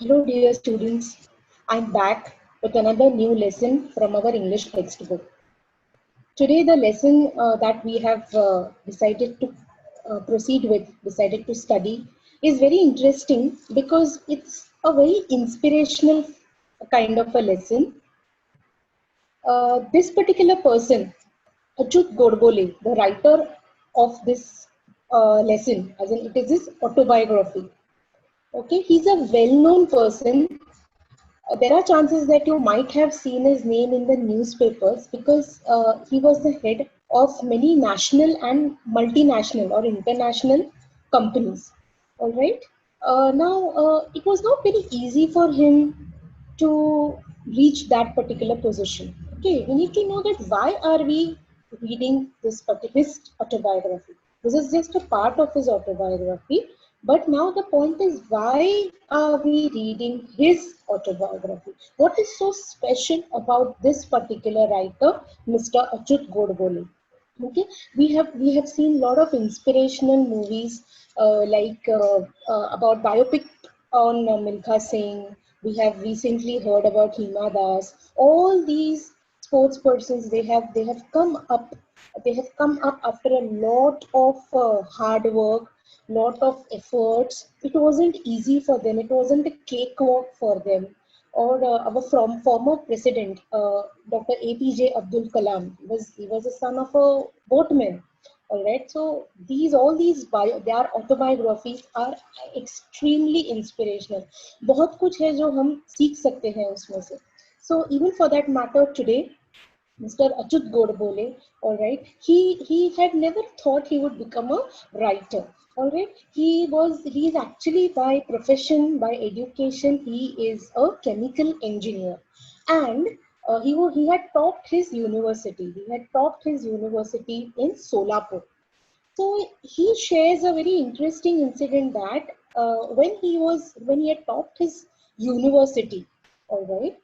Hello dear students, I'm back with another new lesson from our English textbook. Today the lesson that we have decided to decided to study is very interesting because it's a very inspirational kind of a lesson. This particular person, Achyut Godbole, the writer of this lesson, as in it is his autobiography. Okay, he's a well-known person. There are chances that you might have seen his name in the newspapers because he was the head of many national and multinational or international companies. All right. Now, it was not very easy for him to reach that particular position. Okay, we need to know that why are we reading this particular his autobiography. This is just a part of his autobiography, but now the point is, why are we reading his autobiography? What is so special about this particular writer, Mr. Achyut Godbole? Okay, we have seen a lot of inspirational movies about biopic on Milkha Singh. We have recently heard about Hima Das. All these sports persons, they have come up after a lot of hard work, lot of efforts. It wasn't easy for them. It wasn't a cakewalk for them. Or our former president, Dr. APJ Abdul Kalam, he was a son of a boatman. All right, so their autobiographies are extremely inspirational. बहुत कुछ है जो हम सीख सकते हैं उसमें से. So even for that matter, today Mr. Achyut Godbole, all right, he had never thought he would become a writer. All right, he is actually by profession, by education, he is a chemical engineer, and he had topped his university. He had topped his university in Solapur. So he shares a very interesting incident that when he had topped his university, all right,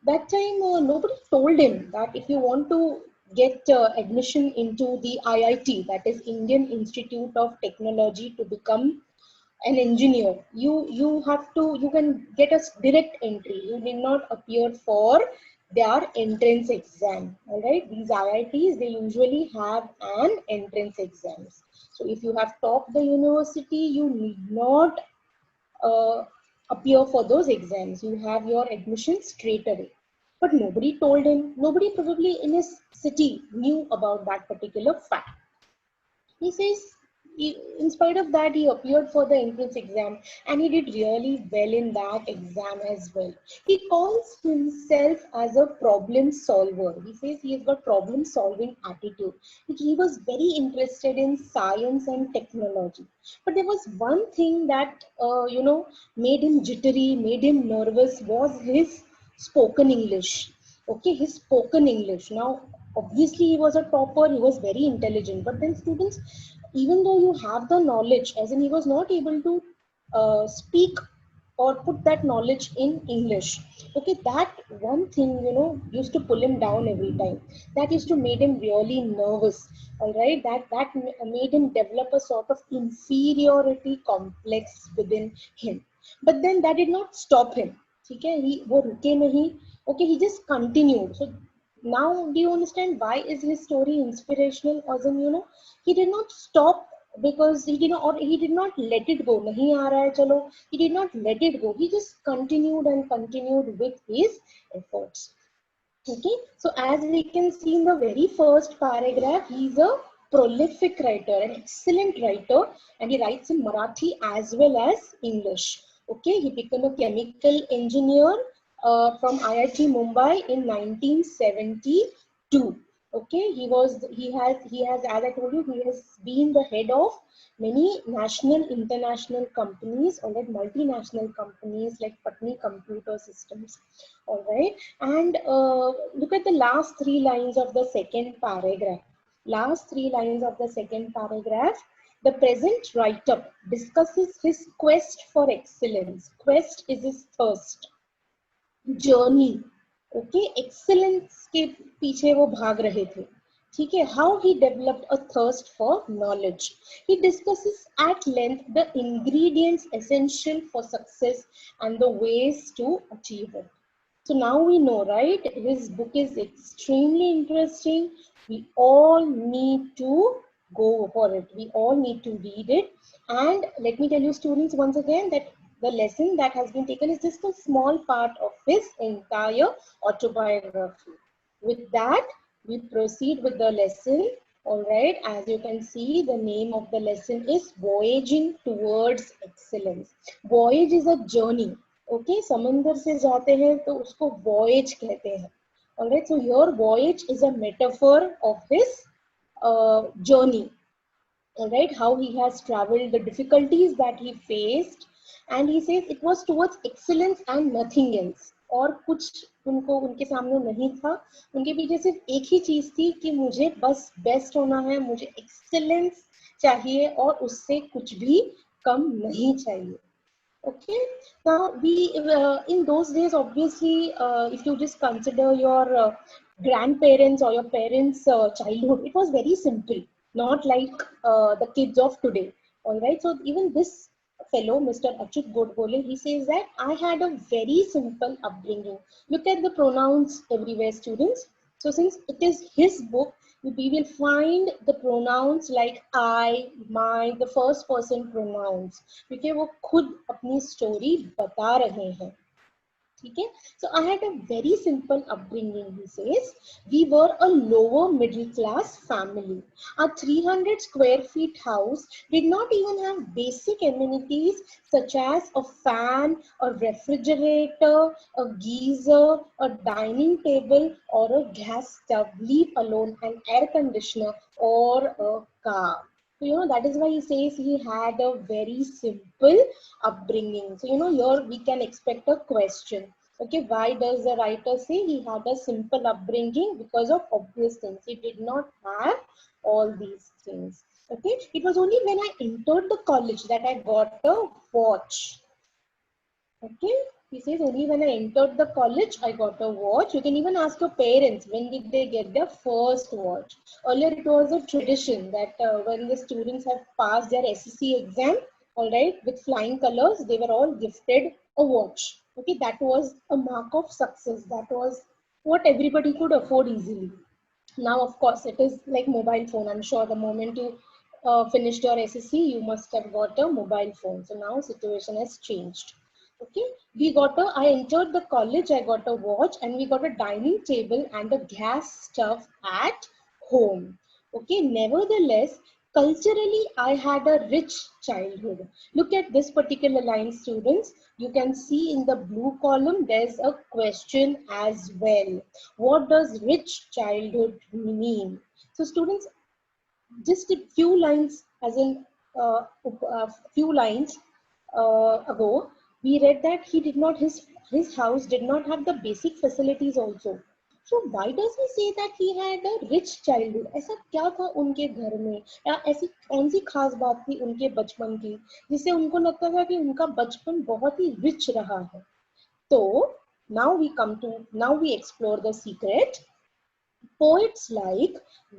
that time nobody told him that if you want to get admission into the IIT, that is Indian Institute of Technology, to become an engineer, you can get a direct entry. You need not appear for their entrance exam. All right, these IITs, they usually have an entrance exams. So if you have topped the university, you need not uh, appear for those exams. You have your admission straight away. But nobody told him. Nobody probably in his city knew about that particular fact. He says, in spite of that, he appeared for the entrance exam and he did really well in that exam as well. He calls himself as a problem solver. He says he has got problem solving attitude. He was very interested in science and technology. But there was one thing that, made him jittery, made him nervous, was his spoken English. Okay, his spoken English. Now, obviously he was a topper, he was very intelligent, but then students, even though you have the knowledge, as in he was not able to speak or put that knowledge in English. Okay, that one thing, used to pull him down every time. That used to made him really nervous. All right, that made him develop a sort of inferiority complex within him. But then that did not stop him. ठीक है, वो रुके नहीं. Okay, he just continued. So now do you understand why is his story inspirational? As in, he did not stop because he did not let it go. Nahi aa raha hai, chalo. He did not let it go. He just continued and continued with his efforts. Okay, so as we can see in the very first paragraph, he is a prolific writer, an excellent writer, and he writes in Marathi as well as English. Okay, he became a chemical engineer from IIT Mumbai in 1972. Okay, he has, as I told you, he has been the head of many national, international companies, or like multinational companies like Patni Computer Systems. All right, and look at the last three lines of the second paragraph. Last three lines of the second paragraph. The present write-up discusses his quest for excellence. Quest is his thirst. Journey. Okay, excellence के पीछे वो भाग रहे थे. ठीक है, how he developed a thirst for knowledge. He discusses at length the ingredients essential for success and the ways to achieve it. So now we know, right? His book is extremely interesting. We all need to go for it. We all need to read it. And let me tell you, students, once again, that the lesson that has been taken is just a small part of his entire autobiography. With that, we proceed with the lesson. All right, as you can see, the name of the lesson is Voyaging Towards Excellence. Voyage is a journey. Okay, समंदर से जाते हैं तो उसको voyage कहते हैं. All right, so your voyage is a metaphor of his journey. All right, how he has traveled, the difficulties that he faced, and he says it was towards excellence and nothing else. और कुछ उनको उनके सामने नहीं था, उनके पीछे सिर्फ एक ही चीज थी कि मुझे बस बेस्ट होना है, मुझे एक्सेलेंस चाहिए और उससे कुछ भी कम नहीं चाहिए. Okay, now we in those days, obviously, if you just consider your grandparents or your parents' childhood, it was very simple, not like the kids of today. All right, so even this fellow, Mr. Achut Godbole, he says that I had a very simple upbringing. Look at the pronouns everywhere, students. So since it is his book, we will find the pronouns like I, my, the first person pronouns, क्योंकि वो खुद अपनी story बता रहे हैं. ठीक है, so I had a very simple upbringing, he says. We were a lower middle class family. Our 300 square feet house did not even have basic amenities such as a fan, a refrigerator, a geyser, a dining table, or a gas stove, leave alone an air conditioner or a car. So, you know, that is why he says he had a very simple upbringing. So, you know, here we can expect a question. Okay, why does the writer say he had a simple upbringing? Because of obvious things. He did not have all these things. Okay, it was only when I entered the college that I got a watch. Okay, he says only when I entered the college, I got a watch. You can even ask your parents when did they get their first watch. Earlier, it was a tradition that when the students have passed their SSC exam, all right, with flying colors, they were all gifted a watch. Okay, that was a mark of success. That was what everybody could afford easily. Now, of course, it is like mobile phone. I'm sure the moment you finished your SSC, you must have got a mobile phone. So now situation has changed. Okay, I entered the college, I got a watch, and we got a dining table and a gas stove at home. Okay, nevertheless, culturally, I had a rich childhood. Look at this particular line, students. You can see in the blue column, there's a question as well. What does rich childhood mean? So, students, just a few lines, as in few lines ago, we read that his house did not have the basic facilities also. So why does he say that he had a rich childhood? ऐसा क्या था उनके घर में, या ऐसी कौन सी खास बात थी उनके बचपन की जिससे उनको लगता था कि उनका बचपन बहुत ही रिच रहा है? So now we explore the secret. Poets like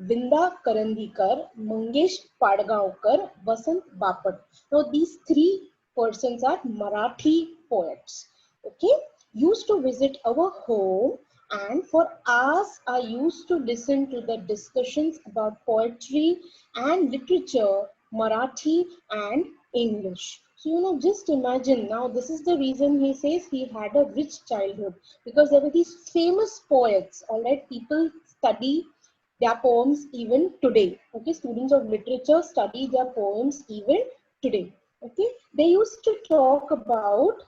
Vinda Karandikar, Mangesh Padgaonkar, Vasant Bapat. So these three persons are Marathi poets. Okay, used to visit our home, and for hours I used to listen to the discussions about poetry and literature, Marathi and English. So, you know, just imagine now, this is the reason he says he had a rich childhood, because there were these famous poets, all right, people study their poems even today. Okay, students of literature study their poems even today. Okay, they used to talk about,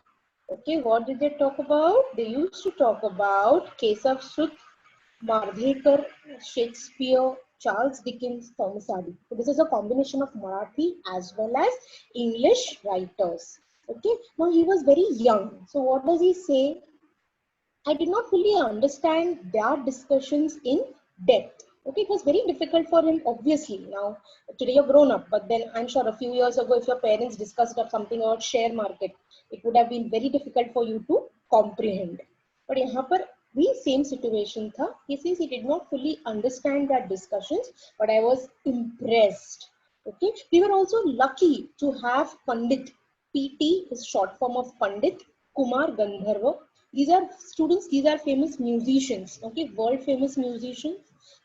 okay, what did they talk about? They used to talk about Kesav Sut, Mardhekar, Shakespeare, Charles Dickens, Thomas Hardy. So this is a combination of Marathi as well as English writers. Okay, now he was very young. So what does he say? I did not fully understand their discussions in depth. Okay, it was very difficult for him, obviously. Now, today you're grown up, but then I'm sure a few years ago, if your parents discussed something about share market, it would have been very difficult for you to comprehend. But यहाँ पर The same situation tha. He says he did not fully understand that discussions, but I was impressed. Okay, we were also lucky to have Pandit. PT is short form of Pandit Kumar Gandharva. These are students, these are famous musicians, okay, world famous musicians.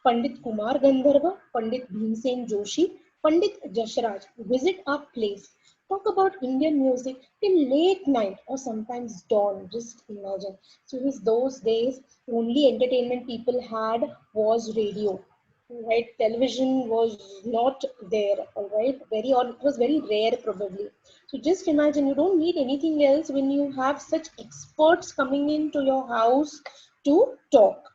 Pandit Kumar Gandharva, Pandit Bhimsen Joshi, Pandit Jashraj visit our place. Talk about Indian music till late night or sometimes dawn. Just imagine. So, those days, only entertainment people had was radio. Right, television was not there. All right, it was very rare probably. So just imagine, you don't need anything else when you have such experts coming into your house to talk.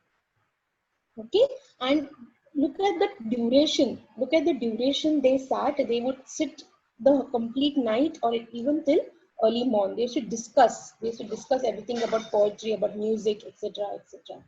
Okay, and look at the duration they sat. They would sit the complete night or even till early morning. They should discuss everything about poetry, about music, etc., etc.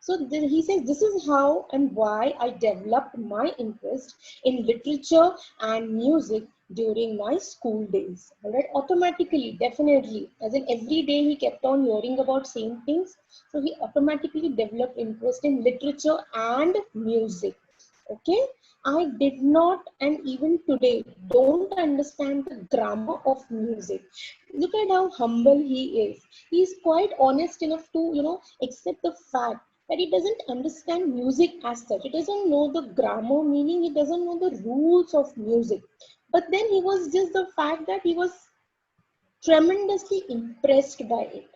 So he says this is how and why I developed my interest in literature and music during my school days. All right, automatically, definitely, as in every day he kept on hearing about same things, so he automatically developed interest in literature and music. Okay, I did not, and even today don't understand the grammar of music. Look at how humble he is. He is quite honest enough to, accept the fact that he doesn't understand music as such. He doesn't know the grammar, meaning he doesn't know the rules of music. But then he was just the fact that he was tremendously impressed by it.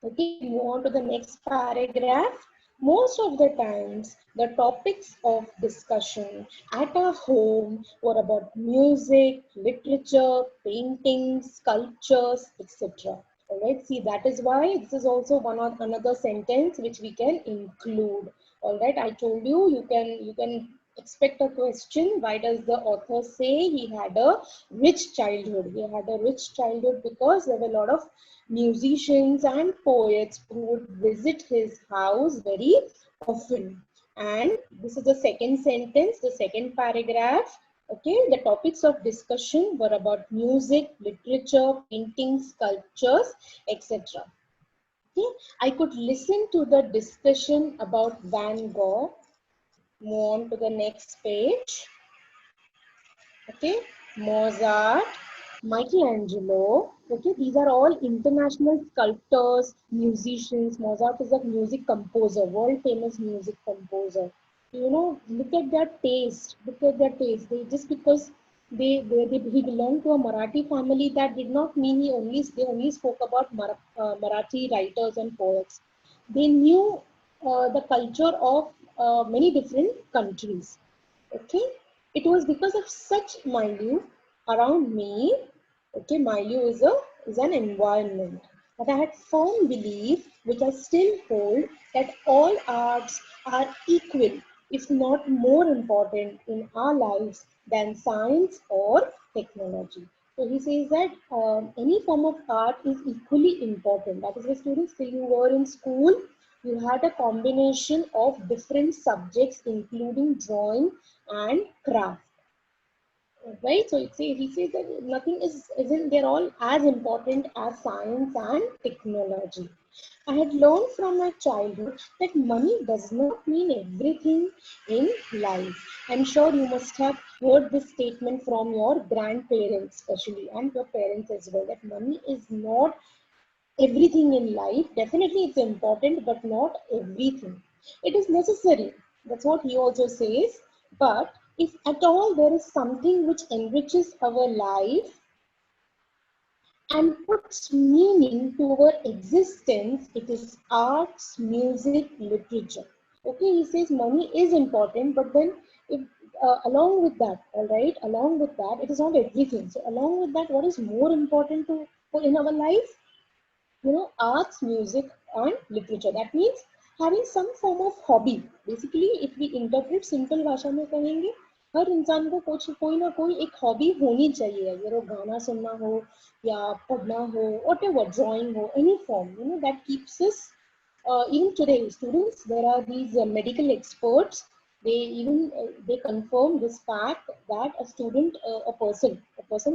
Okay, move on to the next paragraph. Most of the times, the topics of discussion at our home were about music, literature, painting, sculptures, etc. All right, see, that is why this is also one or another sentence which we can include. All right, I told you, you can expect a question. Why does the author say he had a rich childhood? He had a rich childhood because there were a lot of musicians and poets who would visit his house very often. And this is the second sentence, the second paragraph. Okay, the topics of discussion were about music, literature, painting, sculptures, etc. Okay, I could listen to the discussion about Van Gogh. Move on to the next page. Okay, Mozart, Michelangelo. Okay, these are all international sculptors, musicians. Mozart is a music composer, world famous music composer. Look at their taste. Look at their taste. They just because he belonged to a Marathi family, that did not mean they only spoke about Marathi writers and poets. They knew the culture of many different countries. Okay, it was because of such milieu around me. Okay, milieu is an environment, but I had firm belief, which I still hold, that all arts are equal, if not more important in our lives than science or technology. So he says that any form of art is equally important. That is why students, till you were in school, you had a combination of different subjects, including drawing and craft, right? So he says that nothing isn't they're all as important as science and technology. I had learned from my childhood that money does not mean everything in life. I'm sure you must have heard this statement from your grandparents especially, and your parents as well, that money is not everything in life. Definitely it's important, but not everything. It is necessary. That's what he also says. But if at all there is something which enriches our life and puts meaning to our existence, it is arts, music, literature. Okay, he says money is important, but then if along with that, all right, along with that, it is not everything. So along with that, what is more important to in our life? Arts, music, and literature. That means having some form of hobby. Basically, if we interpret simple भाषा में कहेंगे, हर इंसान को कुछ कोई ना कोई एक हॉबी होनी चाहिए, अगर वो गाना सुनना हो या पढ़ना हो, whatever, drawing हो, any form, that keeps us. Even today, students, there are these medical experts. They confirm this fact that a person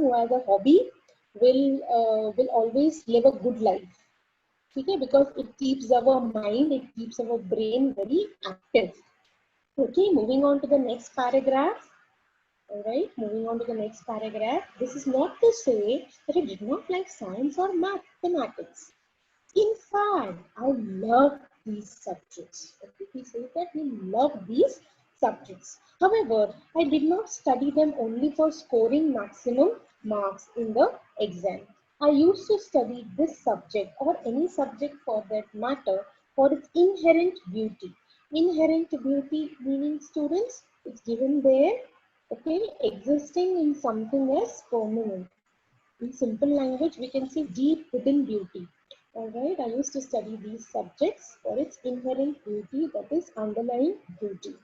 who has a hobby will always live a good life. Okay, because it keeps our mind, it keeps our brain very active. Okay, moving on to the next paragraph. All right, moving on to the next paragraph. This is not to say that I did not like science or mathematics. In fact, I love these subjects. Okay, he says that he loved these subjects. However, I did not study them only for scoring maximum marks in the exam. I used to study this subject or any subject for that matter for its inherent beauty. Inherent beauty meaning, students, it's given there, okay, existing in something as permanent. In simple language, we can say deep hidden beauty. All right, I used to study these subjects for its inherent beauty, that is underlying beauty.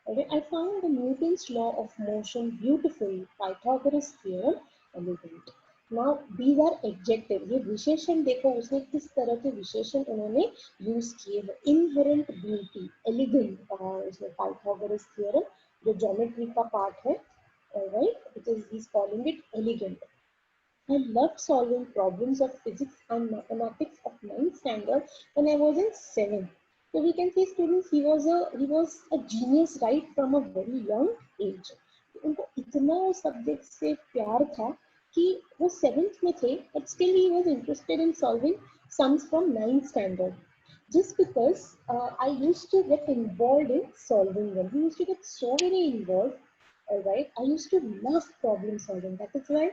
All right, I found the Newton's law of motion beautiful, Pythagoras theorem elegant. Now these are adjectives. ये विशेषण देखो, उसने किस तरह के विशेषण उन्होंने use किए हैं. Inherent beauty, elegant, उसने Pythagoras theorem जो ज्योमेट्री का पार्ट है, all right, which is he's calling it elegant. I loved solving problems of physics and mathematics of ninth standard when I was in 7th. So we can say, students, he was a genius right from a very young age. उनको इतना उस subject से प्यार था कि वो 7th में थे, but still he was interested in solving sums from ninth standard. Just because I used to get involved in solving them. He used to get so very involved. All right, I used to love problem solving. That is why,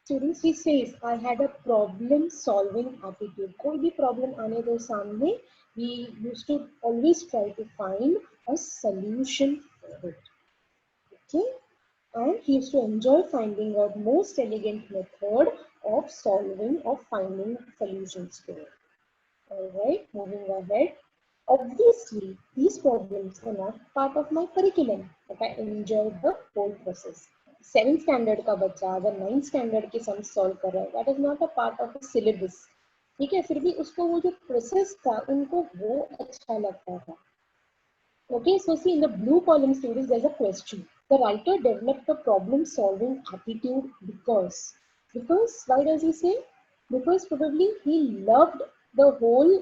students, he says, I had a problem solving attitude. कोई भी problem आने दो सामने, we used to always try to find a solution for it. Okay, and he used to enjoy finding out most elegant method of solving or finding solutions to it. All right, moving ahead. Obviously, these problems were not part of my curriculum, but I enjoyed the whole process. 7th standard का बच्चा अगर 9th standard के sum solve कर रहा है, that is not a part of syllabus. ठीक है, फिर भी उसको वो जो प्रोसेस था, उनको वो अच्छा लगता था. Okay, so see in the blue column, students, there's a question. The writer developed a problem solving attitude because why does he say? Because probably he loved the whole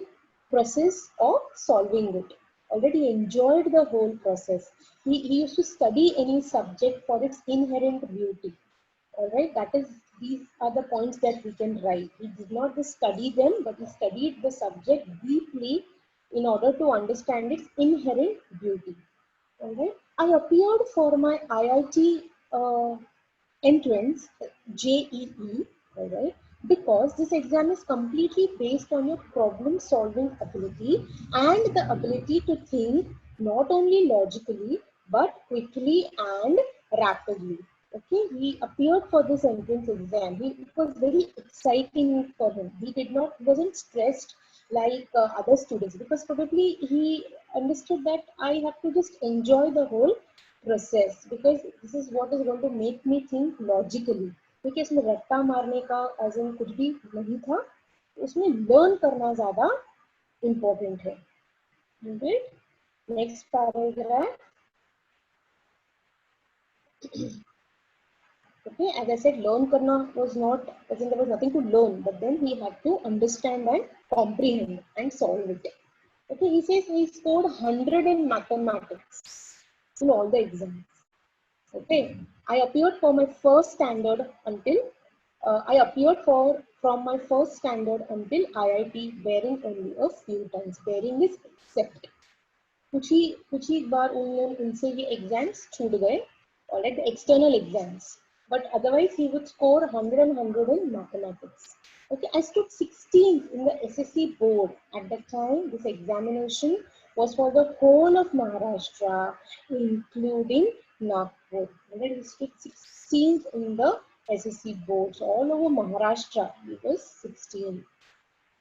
process of solving it. Already enjoyed the whole process. He used to study any subject for its inherent beauty. All right, that is, these are the points that we can write. He did not just study them, but he studied the subject deeply in order to understand its inherent beauty. All right, I appeared for my IIT entrance, JEE, all right, because this exam is completely based on your problem solving ability and the ability to think not only logically but quickly and rapidly. Okay, he appeared for this entrance exam. It was very exciting for him. He wasn't stressed like other students, because probably he understood that I have to just enjoy the whole process, because this is what is going to make me think logically. क्योंकि इसमें रट्टा मारने का as in कुछ भी नहीं था, उसमें learn करना ज़्यादा important है. Right? Next paragraph. Okay, as I said, learn karna was not, as in there was nothing to learn, but then he had to understand and comprehend and solve it. Okay, he says he scored 100 in mathematics in all the exams. Okay, I appeared for my first standard until I appeared for from my first standard until IIT, bearing only a few times. Bearing is except. कुछ ही बार उनसे ये exams छूट गए, or like the external exams, but otherwise he would score 100 and 100 in mathematics. Okay, I stood 16th in the SSC board. At that time, this examination was for the whole of Maharashtra, including Nagpur. And then he stood 16th in the SSC board. So all over Maharashtra, he was 16th.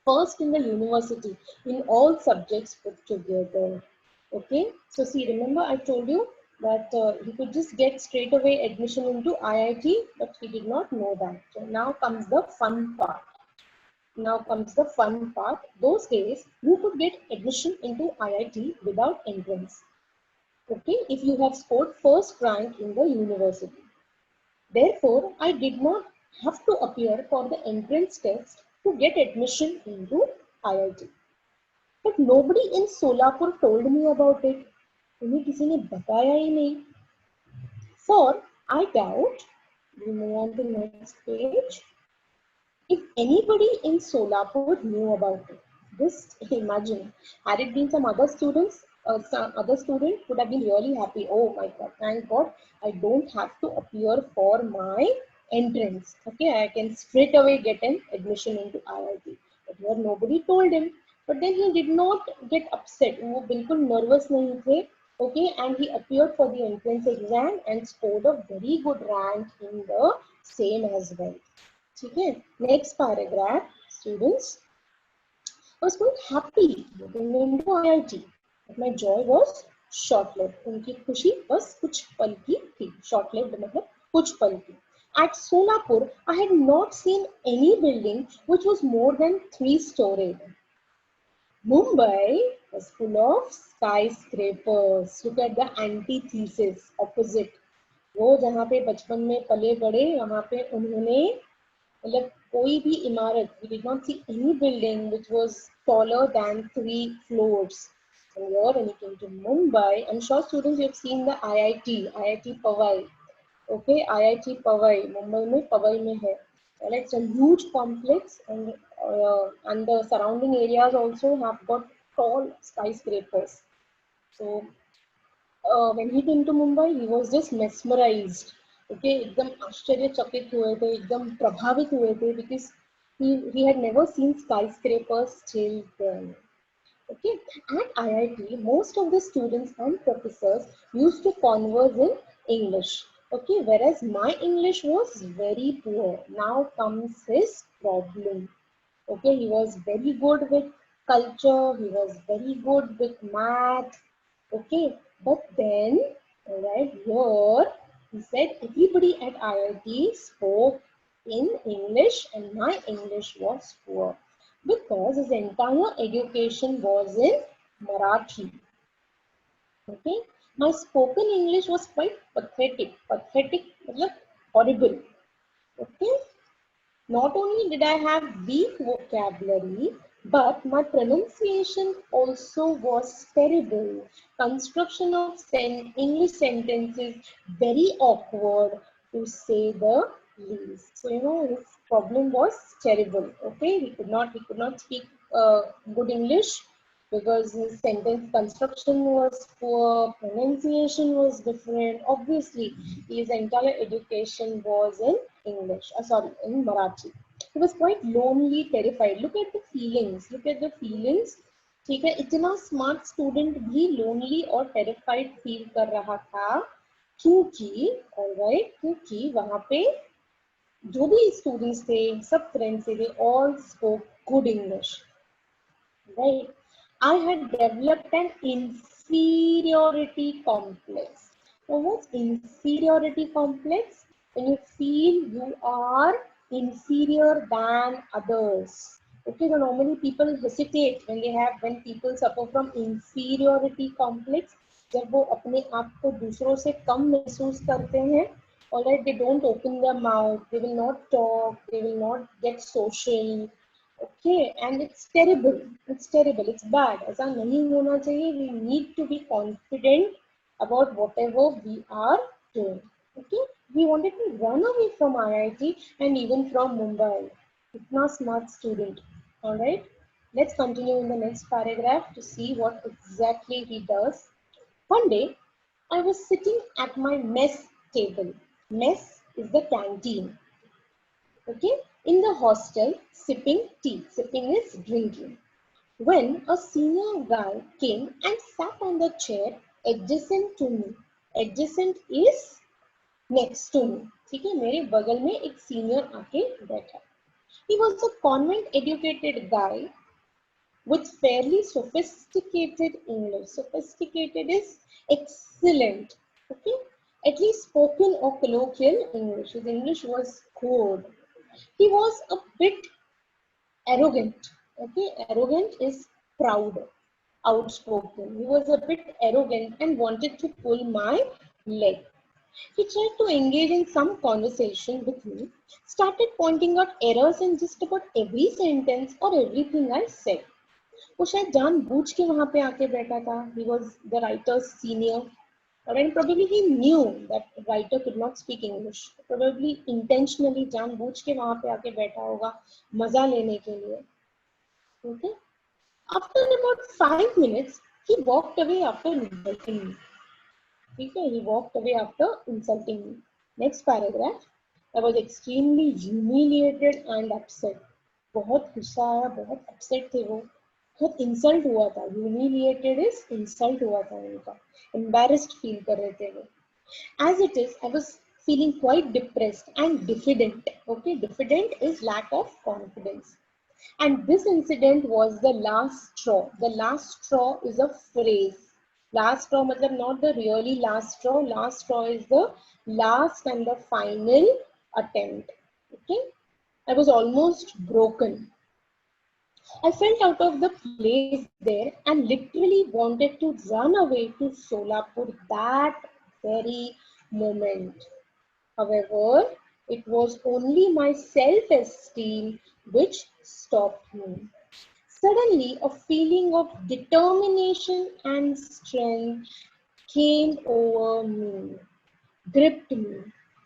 First in the university in all subjects put together. Okay, so see, remember I told you that he could just get straight away admission into IIT, but he did not know that. So now comes the fun part. Now comes the fun part. Those days, you could get admission into IIT without entrance. Okay, if you have scored first rank in the university. Therefore, I did not have to appear for the entrance test to get admission into IIT. But nobody in Solapur told me about it. उन्हें किसी ने बताया ही नहीं. For I doubt, we move on to the next page. If anybody in Solapur knew about it, just imagine, had it been some other student would have been really happy. Oh my God, thank God, I don't have to appear for my entrance. Okay, I can straight away get an admission into IIT. But here nobody told him. But then he did not get upset. वो बिल्कुल nervous नहीं थे. Okay, and he appeared for the entrance exam and scored a very good rank in the same as well. Okay, next paragraph, students. I was quite happy getting into IIT, but my joy was short-lived. उनकी खुशी बस कुछ पल की थी. Short-lived मतलब कुछ पल की. At Solapur, I had not seen any building which was more than 3-storied. Mumbai was full of skyscrapers. Look at the antithesis, opposite. वो जहाँ पे बचपन में पले बड़े वहाँ पे उन्होंने मतलब कोई भी इमारत, we did not see any building which was taller than 3 floors. And here when you came to Mumbai, I'm sure students you have seen the IIT Powai. Okay, IIT Powai, Mumbai में Powai में है. And it's a huge complex, and the surrounding areas also have got tall skyscrapers. So when he came to Mumbai, he was just mesmerized. Okay, एकदम आश्चर्यचकित हुए थे, एकदम प्रभावित हुए थे because he had never seen skyscrapers till then. Okay, at IIT, most of the students and professors used to converse in English. Okay, whereas my English was very poor. Now comes his problem. Okay, he was very good with culture, he was very good with math. Okay, but then, right here, he said everybody at IIT spoke in English and my English was poor because his entire education was in Marathi. Okay, my spoken English was quite pathetic. Pathetic, मतलब horrible. Okay, not only did I have weak vocabulary, but my pronunciation also was terrible. Construction of English sentences very awkward to say the least. So his problem was terrible. Okay, he could not speak good English because his sentence construction was poor, pronunciation was different. Obviously, his entire education was in English, in Marathi. He was quite lonely, terrified. Look at the feelings. Look at the feelings. ठीक है, इतना smart student भी lonely और terrified feel कर रहा था क्योंकि alright क्योंकि वहां पे जो भी स्टूडेंट्स थे सब फ्रेंड्स थे, they all spoke good English. Right, I had developed an inferiority complex. Now, what's inferiority complex? When you feel you are inferior than others. Okay, so normally people hesitate when people suffer from inferiority complex. जब वो अपने आप को दूसरों से कम महसूस करते हैं, alright, they don't open their mouth, they will not talk, they will not get social. Okay, and it's terrible. It's terrible. It's bad. ऐसा नहीं होना चाहिए. We need to be confident about whatever we are doing. Okay, we wanted to run away from IIT and even from Mumbai. Itna smart student. All right. Let's continue in the next paragraph to see what exactly he does. One day, I was sitting at my mess table. Mess is the canteen. Okay, in the hostel, sipping tea. Sipping is drinking. When a senior guy came and sat on the chair adjacent to me. Adjacent is next to me. ठीक है, मेरे बगल में एक senior आके बैठा. He was a convent educated guy with fairly sophisticated English. Sophisticated is excellent. Okay, at least spoken or colloquial English. His English was good. He was a bit arrogant. Okay, arrogant is proud, outspoken. He was a bit arrogant and wanted to pull my leg. He tried to engage in some conversation with me, started pointing out errors in just about every sentence or everything I said. वो शायद जानबूझ के वहां पे आके बैठा था. He was the writer's senior. And probably he knew that writer could not speak English. Probably intentionally जानबूझ के वहां पे आके बैठा होगा मजा लेने के लिए. Okay. After about 5 minutes, he walked away after insulting me. Okay, he walked away after insulting me. Next paragraph. I was extremely humiliated and upset. बहुत गुस्सा आया, बहुत upset थे वो, बहुत insult हुआ था. Humiliated is insult हुआ था उनका. Embarrassed feel कर रहे थे वो. As it is, I was feeling quite depressed and diffident. Okay, diffident is lack of confidence. And this incident was the last straw. The last straw is a phrase. Last straw matlab not the really last straw. Last straw is the last and the final attempt. Okay. I was almost broken. I felt out of the place there and literally wanted to run away to Solapur that very moment. However, it was only my self-esteem which stopped me. Suddenly, a feeling of determination and strength came over me, gripped me.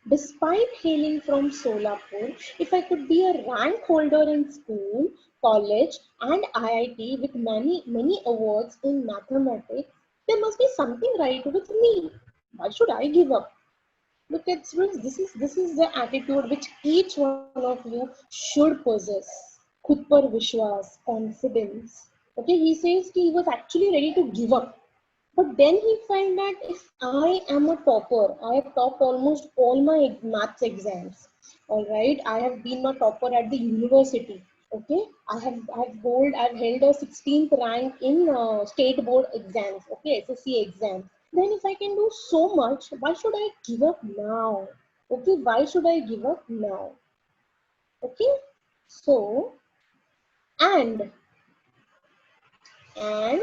Despite hailing from Solapur, if I could be a rank holder in school, college, and IIT with many awards in mathematics, there must be something right with me. Why should I give up? Look at students, this is the attitude which each one of you should possess. खुद पर विश्वास, confidence. Okay, he says he was actually ready to give up. But then he found that if I am a topper, I have topped almost all my maths exams. All right, I have been a topper at the university. Okay, I've held a 16th rank in state board exams. Okay, SSC exams. Then if I can do so much, why should I give up now? Okay, why should I give up now? Okay, so and and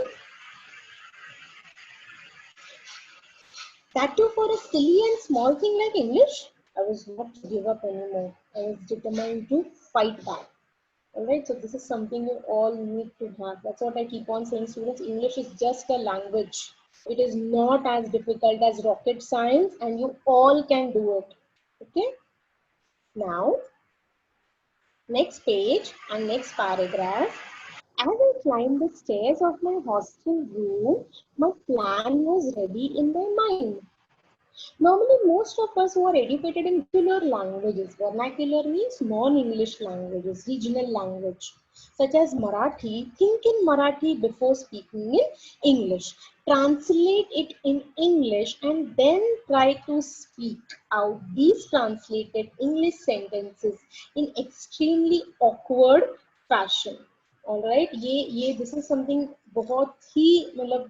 that too for a silly and small thing like English. I was not to give up anymore. I was determined to fight back. Alright, so this is something you all need to have. That's what I keep on saying, students. English is just a language. It is not as difficult as rocket science, and you all can do it. Okay, now next page and next paragraph. As I climbed the stairs of my hostel room, my plan was ready in my mind. Normally, most of us who are educated in vernacular means non-English languages, regional language, such as Marathi, think in Marathi before speaking in English. Translate it in English and then try to speak out these translated English sentences in extremely awkward fashion. All right, this is something बहुत ही मतलब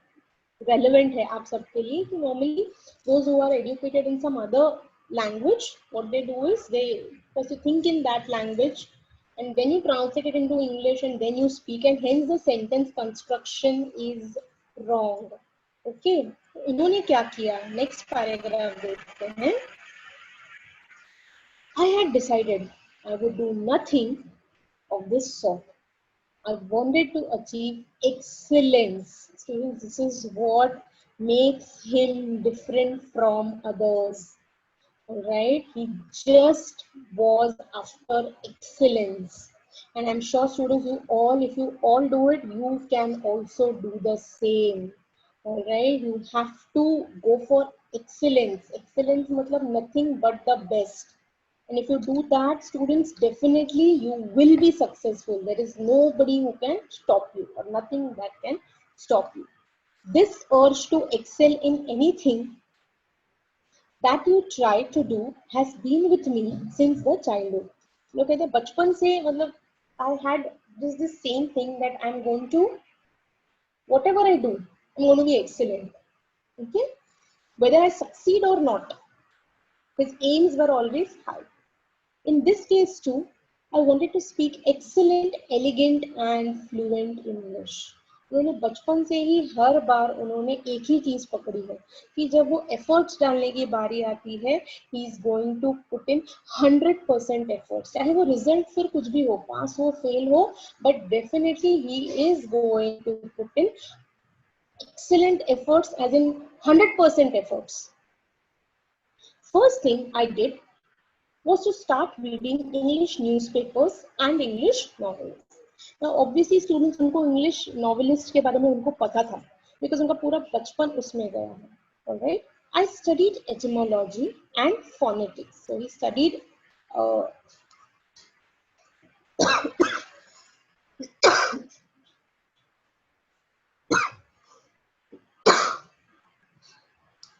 relevant है आप सबके लिए कि normally those who are educated in some other language, what they do is they first think in that language and then you translate it into English and then you speak and hence the sentence construction is wrong. Okay, इन्होंने क्या किया? Next paragraph देखते हैं. I had decided I would do nothing of this sort. I wanted to achieve excellence. Students, this is what makes him different from others. Alright, he just was after excellence. And I'm sure students, if you all do it, you can also do the same. Alright, you have to go for excellence. Excellence matlab nothing but the best. And if you do that, students, definitely you will be successful. There is nobody who can stop you or nothing that can stop you. This urge to excel in anything that you try to do has been with me since the childhood. Look at the bachpan se, I had this same thing that I'm going to, whatever I do, I'm going to be excellent. Okay? Whether I succeed or not, his aims were always high. In this case too, I wanted to speak excellent, elegant and fluent English. उन्होंने बचपन से ही हर बार उन्होंने एक ही चीज पकड़ी है कि जब वो एफर्ट्स डालने की बारी आती है, he is going to put in 100% efforts, चाहे वो रिजल्ट फिर कुछ भी हो, पास हो फेल हो, but definitely he is going to put in excellent efforts, as in 100% efforts. First thing I did was to start reading English newspapers and English novels. Now obviously students उनको English novelist के बारे में उनको पता था because उनका पूरा बचपन उसमें गया है. Alright, I studied etymology and phonetics. So he studied uh,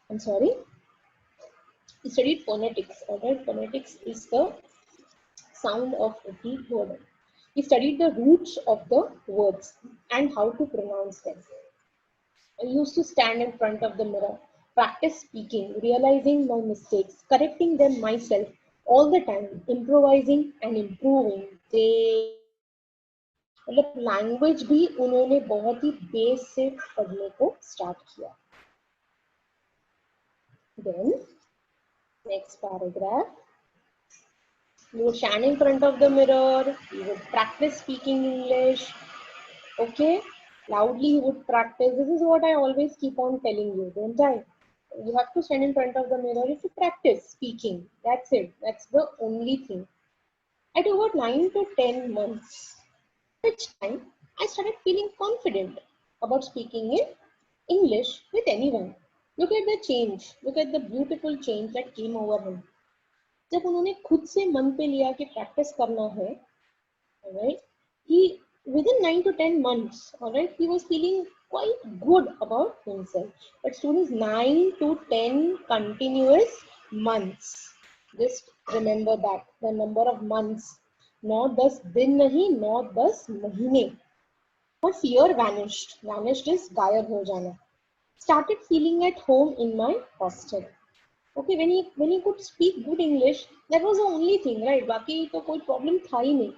I'm sorry, he studied phonetics. Alright, phonetics is the sound of the word. He studied the roots of the words and how to pronounce them. I used to stand in front of the mirror, practice speaking, realizing my mistakes, correcting them myself all the time, improvising and improving day by day. मतलब language भी उन्होंने बहुत ही base से पढ़ने को start किया. Then next paragraph. You would stand in front of the mirror, you would practice speaking English, okay? Loudly you would practice. This is what I always keep on telling you, don't I? You have to stand in front of the mirror to practice speaking. That's it. That's the only thing. I took about 9 to 10 months, which time I started feeling confident about speaking in English with anyone. Look at the change. Look at the beautiful change that came over him. जब उन्होंने खुद से मन पे लिया कि practice करना है, alright, he within 9 to 10 months, alright, he was feeling quite good about himself. But students, 9 to 10 continuous months, just remember that the number of months, not 10 दिन नहीं, not 10 महीने. My fear vanished is गायब हो जाना. Started feeling at home in my hostel. Okay, when he could speak good English, that was the only thing, right? बाकी तो कोई problem था ही नहीं.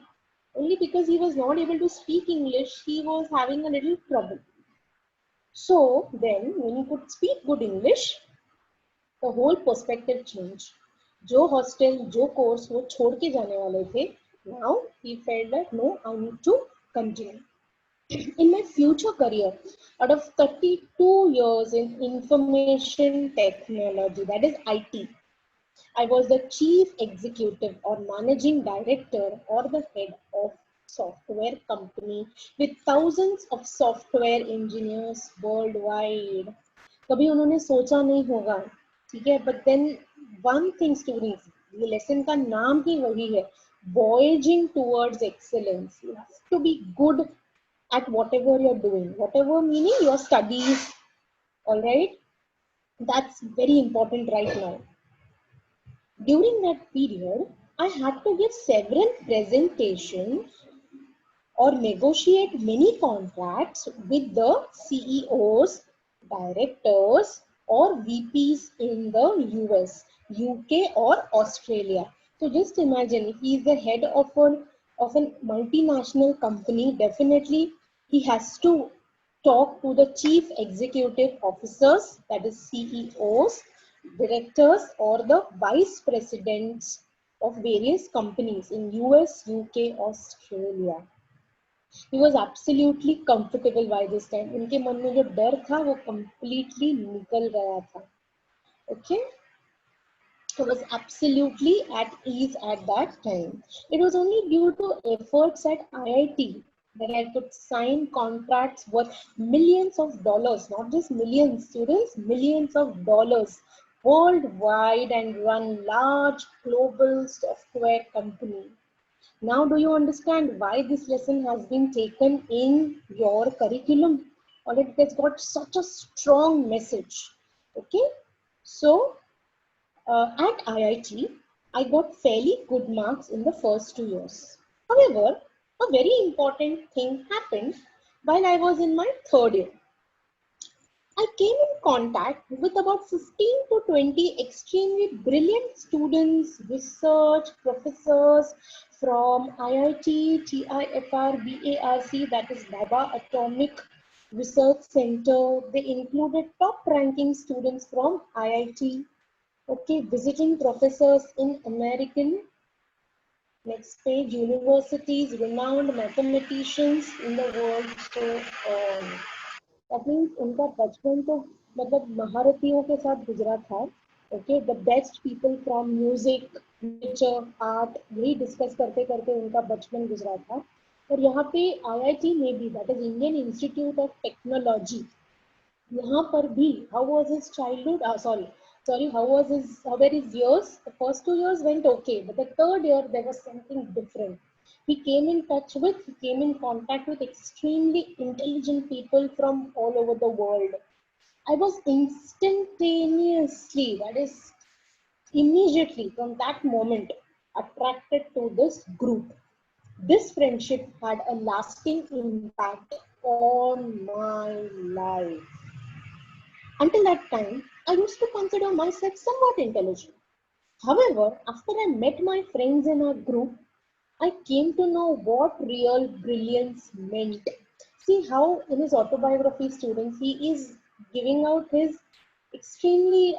Only because he was not able to speak English, he was having a little trouble. So then, when he could speak good English, the whole perspective changed. जो hostel, जो course वो छोड़ के जाने वाले थे, now he felt that no, I need to continue. In my future career, out of 32 years in information technology, that is IT, I was the chief executive or managing director or the head of software company with thousands of software engineers worldwide. कभी उन्होंने सोचा नहीं होगा, ठीक है? But then one thing students, ये lesson का नाम ही वही है, voyaging towards excellence. You have to be good at whatever you're doing, whatever meaning your studies, all right? That's very important right now. During that period, I had to give several presentations or negotiate many contracts with the CEOs, directors, or VPs in the US, UK, or Australia. So just imagine if he is the head of an multinational company, definitely he has to talk to the chief executive officers, that is CEOs, directors, or the vice presidents of various companies in US, UK, Australia. He was absolutely comfortable by this time. उनके मन में जो डर था वो completely निकल गया था. Okay? He was absolutely at ease at that time. It was only due to efforts at IIT that I could sign contracts worth millions of dollars, not just millions, students, millions of dollars worldwide and run large global software company. Now, do you understand why this lesson has been taken in your curriculum? Or it has got such a strong message. Okay, so at IIT, I got fairly good marks in the first 2 years. However, a very important thing happened while I was in my third year. I came in contact with about 15 to 20 extremely brilliant students, research professors from IIT, TIFR, BARC, that is Baba Atomic research center. They included top ranking students from IIT, okay, visiting professors in American, next page, universities, renowned mathematicians in the world, so on. That means उनका बचपन तो मतलब महारथियों के साथ गुजरा था. Okay, the best people from music, literature, art, यही discuss करते करते उनका बचपन गुजरा था. और यहाँ पे IIT में भी, that is Indian Institute of Technology, यहाँ पर भी how was his childhood, how were his years. The first 2 years went okay, but the third year there was something different. He came in contact with extremely intelligent people from all over the world. I was instantaneously, that is immediately from that moment, attracted to this group. This friendship had a lasting impact on my life. Until that time, I used to consider myself somewhat intelligent. However, after I met my friends in our group, I came to know what real brilliance meant. See how in his autobiography, students, he is giving out his extremely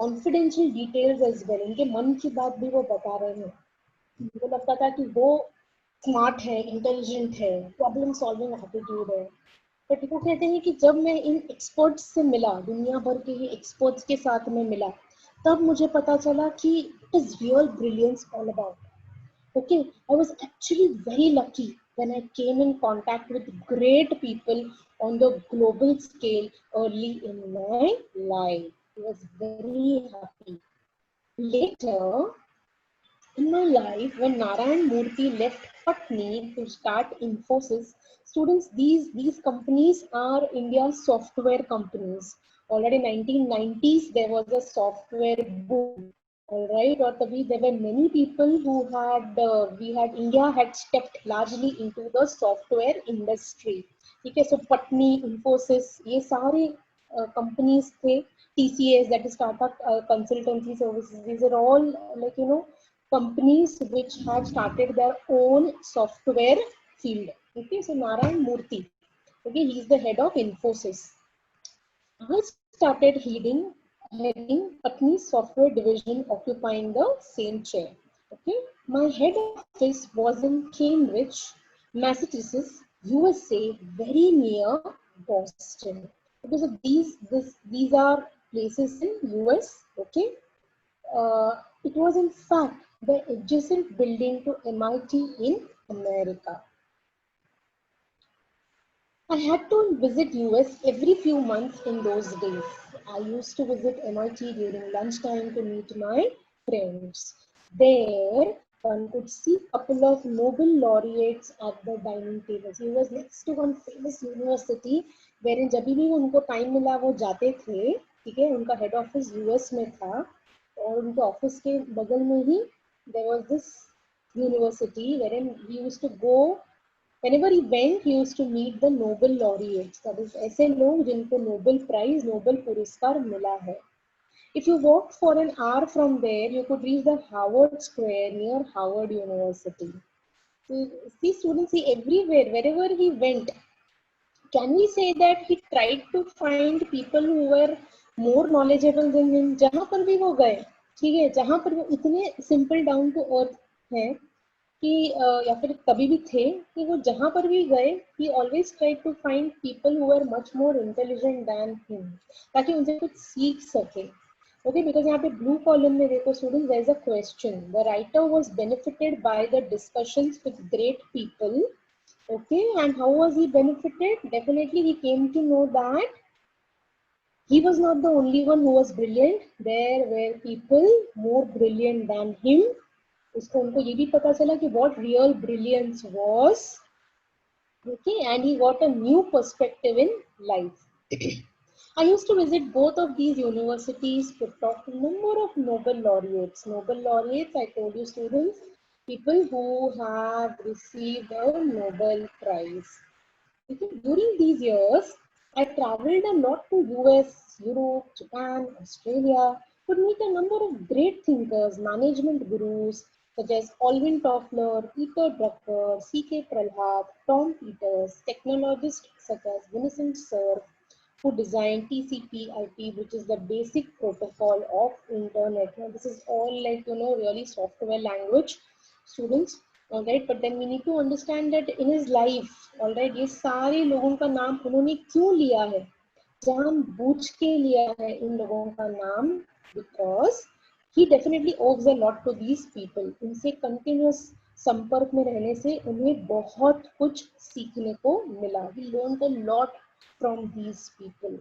confidential details as well. इनके मन की बात भी वो बता रहे हैं. मुझे लगता था कि वो स्मार्ट है, इंटेलिजेंट है, प्रॉब्लम सॉल्विंग एटीट्यूड है. बट वो कहते हैं कि जब मैं इन एक्सपर्ट्स से मिला, दुनिया भर के ही एक्सपर्ट्स के साथ में मिला, तब मुझे पता चला कि it is real brilliance all about. Okay, I was actually very lucky when I came in contact with great people on the global scale early in my life. I was very happy. Later in my life, when Narayan Murthy left Patni to start Infosys, students, these companies are India's software companies. Already 1990s, there was a software boom. All right, or there were many people who India had stepped largely into the software industry. Okay, so Patni, Infosys, ये सारे companies थे. TCS, that is startup consultancy services. These are all companies which had started their own software field. Okay, so Narayan Murthy, okay, he is the head of Infosys. I started heading Patni's software division, occupying the same chair. Okay, my head office was in Cambridge, Massachusetts, USA, very near Boston. Because of these are places in US. Okay, it was in fact the adjacent building to MIT in America. I had to visit US every few months in those days. I used to visit MIT during lunchtime to meet my friends. There, one could see a couple of Nobel laureates at the dining tables. He was next to one famous university wherein जब भी उनको time मिला वो जाते थे. ठीक है, उनका हेड ऑफिस यूएस में था और उनके ऑफिस के बगल में ही there was this university wherein he used to go. Whenever he went, he used to meet the Nobel laureates. That is, ऐसे लोग जिनको Nobel Prize, Nobel पुरस्कार मिला है. If you walked for an hour from there, you could reach the Howard Square near Howard University. So, see, students, see everywhere, wherever he went. Can we say that he tried to find people who were more knowledgeable than him? जहाँ पर भी वो गए, ठीक है, जहाँ पर वो इतने simple down to earth हैं कि या फिर कभी भी थे कि वो जहाँ पर भी गए, he always tried to find people who were much more intelligent than him, ताकि उनसे कुछ सीख सके. Okay, because यहाँ पे blue column में देखो students, there is a question. The writer was benefited by the discussions with great people. Okay, and how was he benefited? Definitely he came to know that he was not the only one who was brilliant. There were people more brilliant than him. उसको उनको ये भी पता चला कि what real brilliance was. Okay, and he got a new perspective in life. I used to visit both of these universities to talk to a number of Nobel laureates. Nobel laureates, I told you students, people who have received a Nobel Prize. Okay. During these years, I traveled a lot to US, Europe, Japan, Australia, to meet a number of great thinkers, management gurus, such as Alvin Toffler, Peter Drucker, C.K. Pralhat, Tom Peters, technologists such as Vincent Cerf, who designed TCP/IP, which is the basic protocol of internet. Now, this is all like really software language, students. All right, but then we need to understand that in his life, all right, ये सारे लोगों का नाम उन्होंने क्यों लिया है? जानबूझ के लिया है इन लोगों का नाम, because he definitely owes a lot to these people. इनसे continuous संपर्क में रहने से उन्हें बहुत कुछ सीखने को मिला. He learned a lot from these people.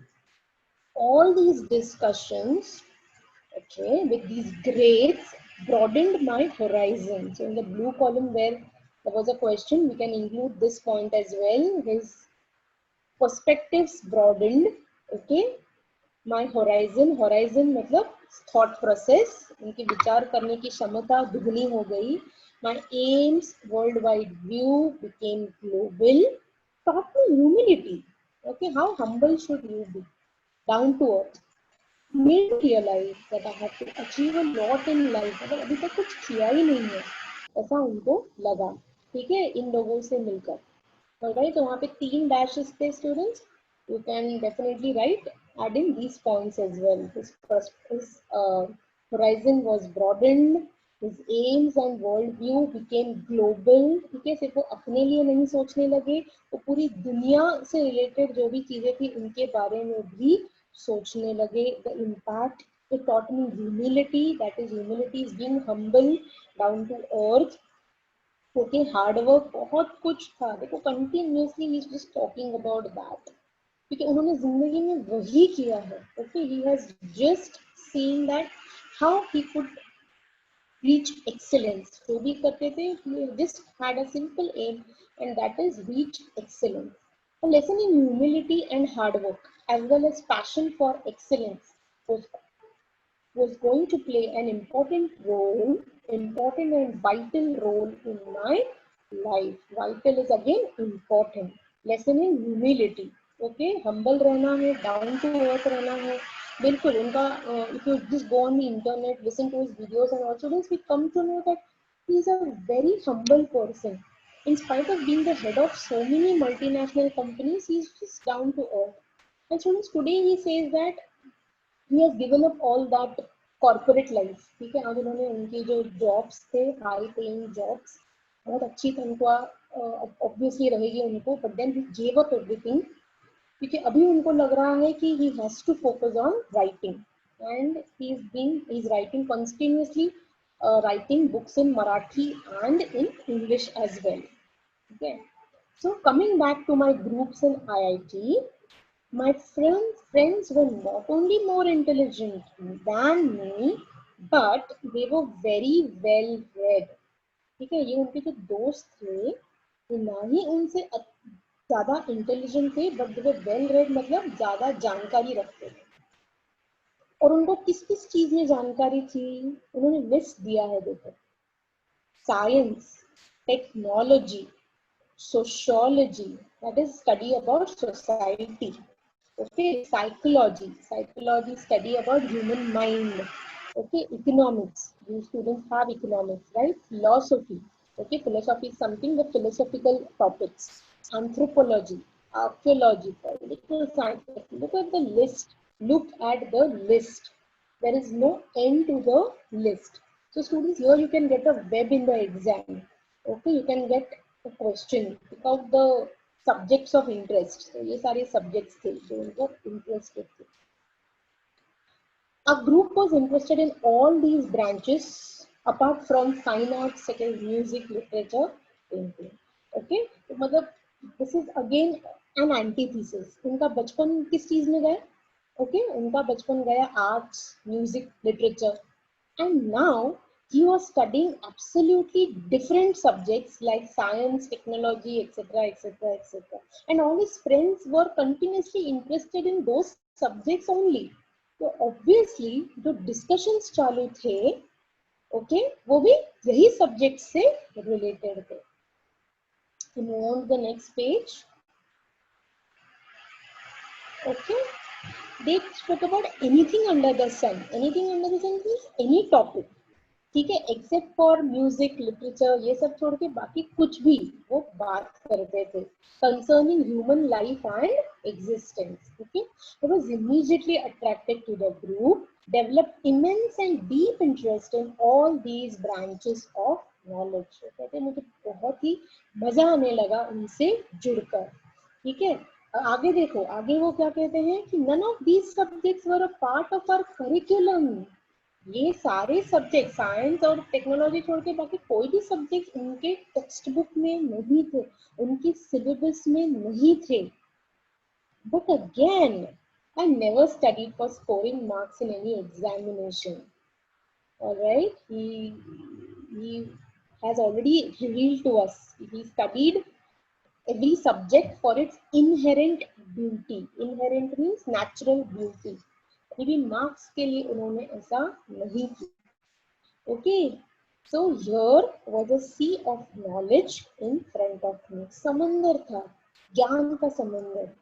All these discussions, okay, with these greats broadened my horizon. So in the blue column where there was a question, we can include this point as well. His perspectives broadened, okay. My horizon मतलब thought process, उनकी विचार करने की क्षमता दुगनी हो गई. My aims, worldwide view became global. Taught me humility. Okay, how humble should you be? Down to earth. Made me realize that I have to achieve a lot in life. अगर अभी तक कुछ किया ही नहीं है, ऐसा उनको लगा. ठीक है, इन लोगों से मिलकर. Alright, तो वहाँ पे 3 dashes थे students. You can definitely write, add in these points as well. His horizon was broadened. His aims and worldview became global. ठीक है, सिर्फ वो अपने लिए नहीं सोचने लगे, वो पूरी दुनिया से रिलेटेड जो भी चीजें थी उनके बारे में भी सोचने लगे. The impact, it taught me humility. That is, humility is being humble, down to earth. Okay, hard work, बहुत कुछ था. देखो continuously he is just talking about that, क्योंकि उन्होंने जिंदगी में वही किया है. Okay, he has just seen that how he could reach excellence. जो भी करते थे, he just had a simple aim, and that is reach excellence. A lesson in humility and hard work, as well as passion for excellence, was going to play an important and vital role in my life. Vital is again important. Lesson in humility. Okay, humble रहना है, down to earth रहना है. बिल्कुल उनका, if you just go on the internet, listen to his videos and also this, we come to know that he is a very humble person. In spite of being the head of so many multinational companies, he is just down to earth. And students, today he says that he has given up all that corporate life. ठीक है, आज उन्होंने उनकी जो jobs थे, high paying jobs, बहुत अच्छी तनख्वाह ऑब्वियसली रहेगी उनको, but then he gave up everything, क्योंकि अभी उनको लग रहा है कि he has to focus on writing, and he is writing continuously, writing books in Marathi and in English as well. Okay, so coming back to my groups in IIT, my friends were not only more intelligent than me, but they were very well read. ठीक है, ये उनके जो दोस्त थे, ये ना ही उनसे ज्यादा इंटेलिजेंट थे, but they were well read, मतलब ज्यादा जानकारी रखते थे. और उनको किस किस चीज में जानकारी थी, उन्होंने लिस्ट दिया है. देखो, science, technology, sociology, that is study about society. Okay, psychology study about human mind. Okay, economics, you students have economics, right? Philosophy, okay, philosophy is something, the philosophical topics. Anthropology, archaeology, political science. Look at the list, look at the list. There is no end to the list. So students, here you can get a web in the exam. Okay, you can get a question, pick out the subjects of interest. So ये सारे subjects थे जो उनको interested थे. Our group was interested in all these branches apart from fine arts such as music, literature, painting. Okay, तो मतलब this is again an antithesis. उनका बचपन किस चीज में गया? Okay, उनका बचपन गया arts, music, literature, and now he was studying absolutely different subjects like science, technology, etc., etc., etc. And all his friends were continuously interested in those subjects only. तो obviously जो discussions चालू थे, okay, वो भी यही subject से related थे. Move on to the next page. Okay, they spoke about anything under the sun. Anything under the sun means any topic. ठीक है, एक्सेप्ट फॉर म्यूजिक, लिटरेचर, ये सब छोड़ के बाकी कुछ भी वो बात करते थे concerning human life and existence. Okay, he was immediately attracted to the group, developed immense and deep interest in all these branches of knowledge. कहते मुझे बहुत ही मजा आने लगा उनसे जुड़कर. ठीक है, आगे देखो, आगे वो क्या कहते हैं कि none of these subjects were a part of our curriculum. ये सारे सब्जेक्ट साइंस और टेक्नोलॉजी छोड़ के बाकी कोई भी सब्जेक्ट उनके टेक्स्ट बुक में नहीं थे, उनके सिलेबस में नहीं थे. But again I never studied for scoring marks in any examination. All right, he has already revealed to us he studied every subject for its inherent beauty. Inherent means natural beauty. कभी भी marks के लिए उन्होंने ऐसा नहीं किया. Okay, so here was a sea of knowledge in front of me. समंदर था, ज्ञान का समंदर.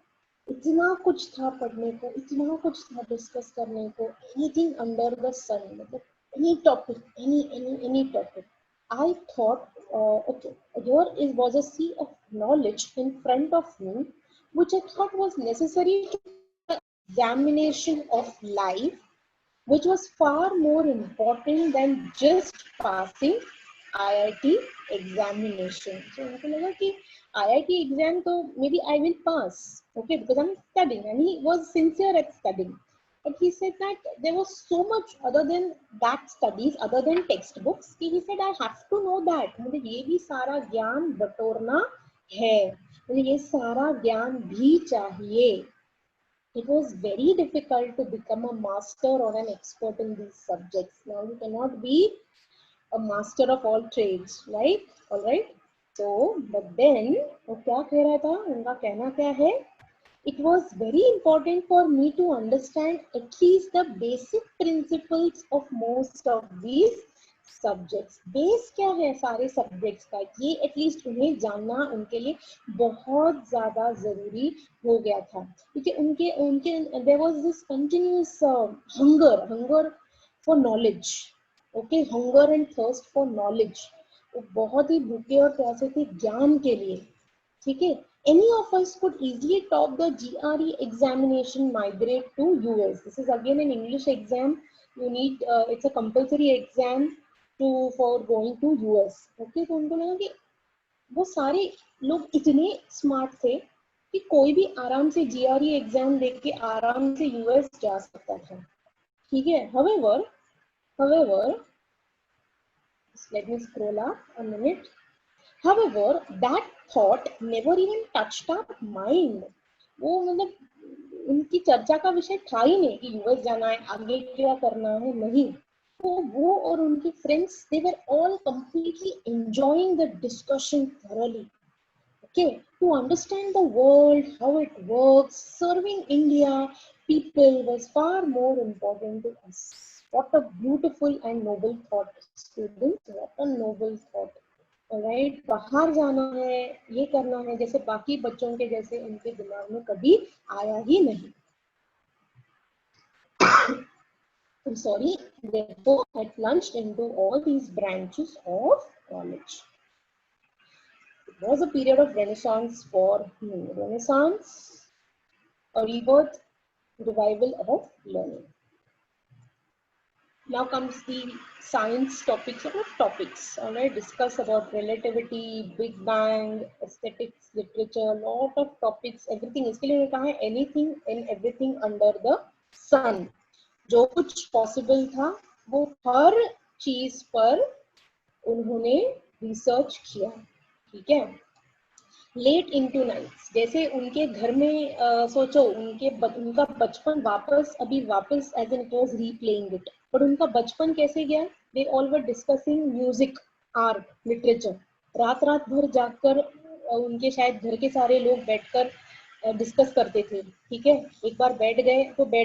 इतना कुछ था पढ़ने को, इतना कुछ था डिस्कस करने को. Anything under the sun, मतलब any topic, any topic. I thought, okay, here was a sea of knowledge in front of me, which I thought was necessary to the examination of life, which was far more important than just passing IIT examination. So उनको लगा कि IIT exam तो maybe I will pass, okay, because I'm studying, and he was sincere at studying. But he said that there was so much other than that studies, other than textbooks. He said I have to know that. मुझे ये भी सारा ज्ञान बटोरना है, मुझे ये सारा ज्ञान भी चाहिए. It was very difficult to become a master or an expert in these subjects. Now you cannot be a master of all trades, right? All right. So, but then, वो क्या कह रहा था? उनका कहना क्या है? It was very important for me to understand at least the basic principles of most of these subjects. Base क्या है सारे सब्जेक्ट्स का, ये एटलीस्ट उन्हें जानना उनके लिए बहुत ज्यादा जरूरी हो गया था. क्योंकि उनके उनके there was this continuous hunger for knowledge. Okay, hunger and thirst for knowledge. वो बहुत ही भूखे और प्यासे थे ज्ञान के लिए. ठीक है, any of us could easily top the GRE examination, migrate to US. This is again an English exam. You need it's a compulsory exam to for going to US. Okay, तो उनको लगा कि वो सारे लोग इतने स्मार्ट थे कि कोई भी आराम से GRE एग्जाम देख के आराम से US जा सकता था. ठीक है, however, let me scroll up a minute. However, that thought never even touched our mind. वो मतलब उनकी चर्चा का विषय था ही नहीं कि यूएस जाना है, आगे क्या करना है, नहीं. वो और उनके friends, they were all completely enjoying the discussion thoroughly. Okay, to understand the world, how it works, serving India people was far more important to us. What a beautiful and noble thought, students. What a noble thought. Right, बाहर जाना है, ये करना है, जैसे बाकी बच्चों के जैसे उनके दिमाग में कभी आया ही नहीं. I'm sorry, therefore I plunged into all these branches of knowledge. It was a period of renaissance for me. Renaissance, a rebirth, revival of learning. Now comes the science topics, or topics. All right, discuss about relativity, Big Bang, aesthetics, literature, lot of topics, everything. इसके लिए कहा है anything and everything under the sun. जो कुछ possible था वो हर चीज पर उन्होंने रिसर्च किया. ठीक है, लेट इनटू नाइट्स. जैसे उनके घर में सोचो उनका बचपन वापस as an it was replaying it. पर उनका बचपन कैसे गया? They all were discussing music, art, literature. रात भर जागकर उनके शायद घर के सारे लोग बैठकर डिस्कस करते थे. ठीक है, एक बार बैठ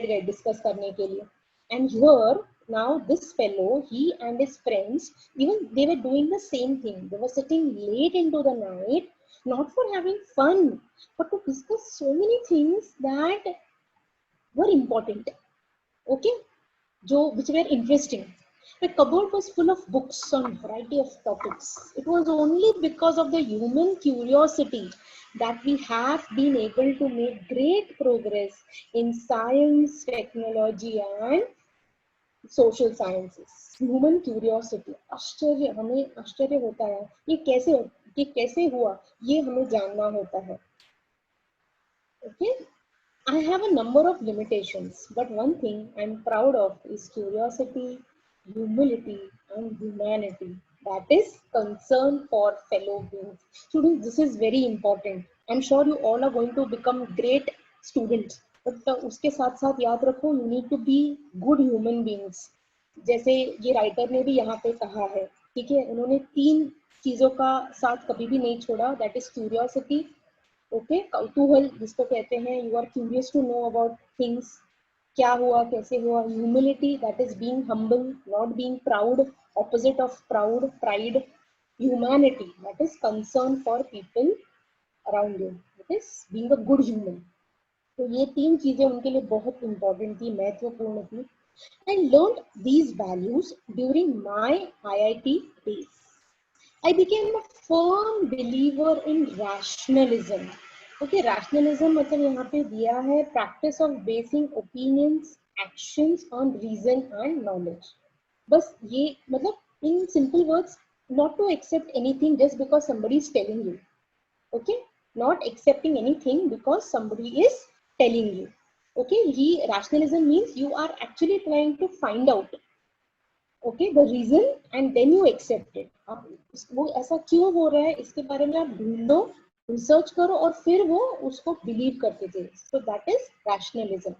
गए डिस्कस करने के लिए. And here now this fellow, he and his friends, even they were doing the same thing. They were sitting late into the night, not for having fun, but to discuss so many things that were important. Okay, which were interesting. The cupboard was full of books on variety of topics. It was only because of the human curiosity that we have been able to make great progress in science, technology, and social sciences. Human curiosity, आश्चर्य, हमें आश्चर्य होता है ये कैसे हुआ, ये हमें जानना होता है. Okay, I have a number of limitations, but one thing I'm proud of is curiosity, humility, and humanity. That is concern for fellow beings. Students, this is very important. I'm sure you all are going to become great students. But उसके साथ साथ याद रखो, you need to be good human beings. जैसे ये writer ने भी यहाँ पे कहा है, ठीक है, उन्होंने 3 चीजों का साथ कभी भी नहीं छोड़ा. दैट इज क्यूरियोसिटी, ओके, कौतूहल जिसको कहते हैं, you are curious to know about things, क्या हुआ, कैसे हुआ. Humility, that is being humble, not being proud, opposite of proud, pride. Humanity, that is concern for people around you, that is being a good human. तो ये 3 चीजें उनके लिए बहुत इंपॉर्टेंट थी, महत्वपूर्ण थी. I learned these values during my IIT days. I became a firm believer in rationalism. Okay, rationalism मतलब यहाँ पे दिया है practice of basing opinions, actions on reason and knowledge. बस ये मतलब in simple words, not to accept anything just because somebody is telling you. Okay, not accepting anything because somebody is telling you. Okay, rationalism means you are actually trying to find out, okay, the reason, and then you accept it. आप वो ऐसा क्यों हो रहा है इसके बारे में आप ढूंढो, रिसर्च करो और फिर वो उसको बिलीव करते थे. So that is rationalism.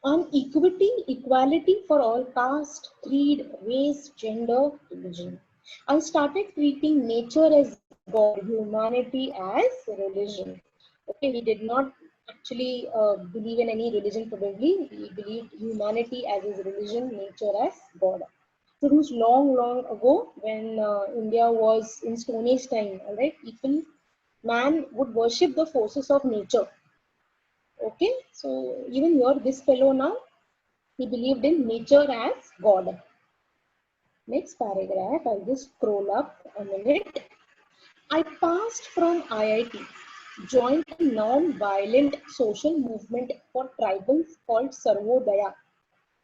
On equity, equality for all caste, creed, race, gender, religion. I started treating nature as God, humanity as religion. Okay, he did not actually believe in any religion probably. He believed humanity as his religion, nature as God. So it was long, long ago when India was in Stone Age time, all right, people, man would worship the forces of nature. Okay, so even here, this fellow now, he believed in nature as God. Next paragraph, I'll just scroll up a minute. I passed from IIT, joined a non-violent social movement for tribals called Sarvodaya,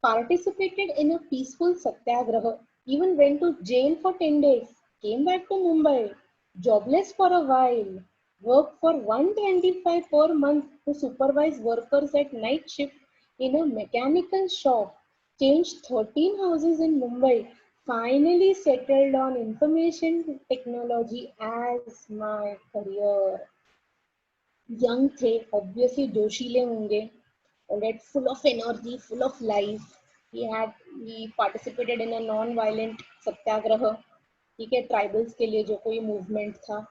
participated in a peaceful satyagraha, even went to jail for 10 days, came back to Mumbai, jobless for a while, worked for 125 per month to supervise workers at night shift in a mechanical shop, changed 13 houses in Mumbai, finally settled on information technology as my career. Young थे, obviously जोशीले होंगे, alright, full of energy, full of life. He participated in a non-violent सत्याग्रह, ठीक है, tribals के लिए जो कोई movement था.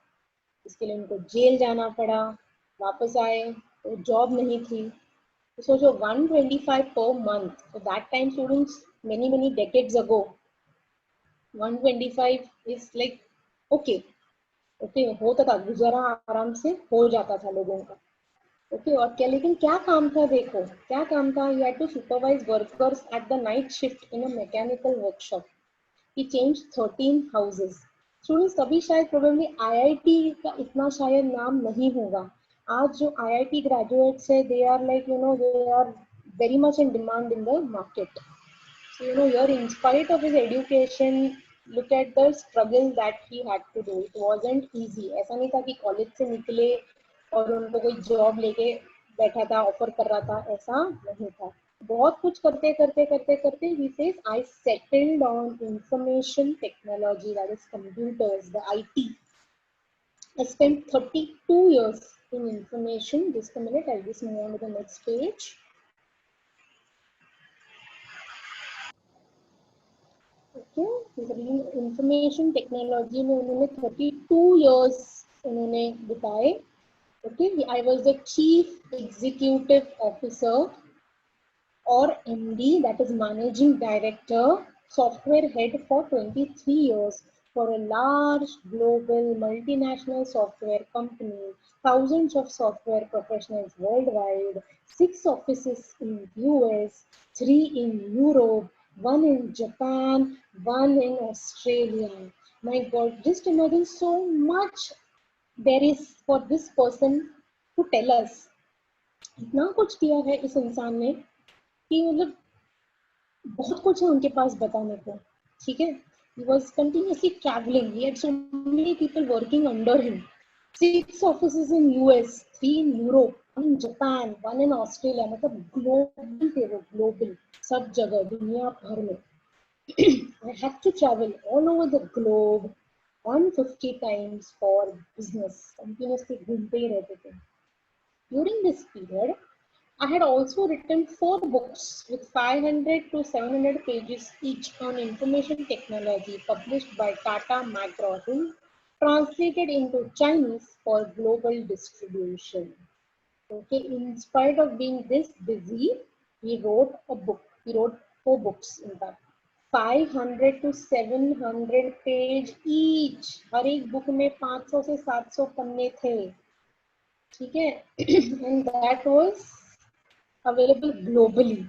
इसके लिए उनको जेल जाना पड़ा, वापस आए तो जॉब नहीं थी. तो सोचो 125 per month. So that time students, many decades ago, 125 is like okay, okay, होता था, गुजारा आराम से हो जाता था लोगों का. ओके, और क्या, लेकिन क्या काम था, देखो क्या काम था. You had to supervise workers at the night shift in a mechanical workshop. He change 13 houses. Students, तभी शायद प्रोबेबली आईआईटी का इतना शायद नाम नहीं होगा. आज जो आईआईटी ग्रेजुएट्स है, they are like they are very much in demand in the market. So, here, in spite of his education, look at the struggle that he had to do. It wasn't easy. ऐसा नहीं था कि college से निकले और उनको कोई job लेके बैठा था, ऑफर कर रहा था, ऐसा नहीं था. बहुत कुछ करते करते करते करते he says, I settled on information technology, that is computers, the IT. I spent 32 years in information. Just a minute, I'll just move on to the next page. Okay, information technology में उन्होंने 32 years उन्होंने बिताए. Okay, I was the chief executive officer or MD, that is managing director, software head for 23 years for a large global multinational software company, thousands of software professionals worldwide, 6 offices in US, 3 in Europe, 1 in Japan, 1 in Australia. My God, just imagine so much there is for this person to tell us. इतना कुछ किया है इस इंसान ने कि मतलब बहुत कुछ है उनके पास बताने को. ठीक है. He was continuously traveling. He had so many people working under him. 6 offices in US, 3 in Europe, 1 in Japan, 1 in Australia. मतलब global थे वो, global. सब जगह दुनिया भर में. I had to travel all over the globe 150 times for business. Continuously घूमते ही रहते थे. During this period, I had also written 4 books with 500 to 700 pages each on information technology published by Tata McGraw-Hill, translated into Chinese for global distribution. Okay, in spite of being this busy, he wrote a book. He wrote 4 books in fact. 500 to 700 page each. हर एक book में 500 से 700 पन्ने थे. ठीक है. And that was available globally.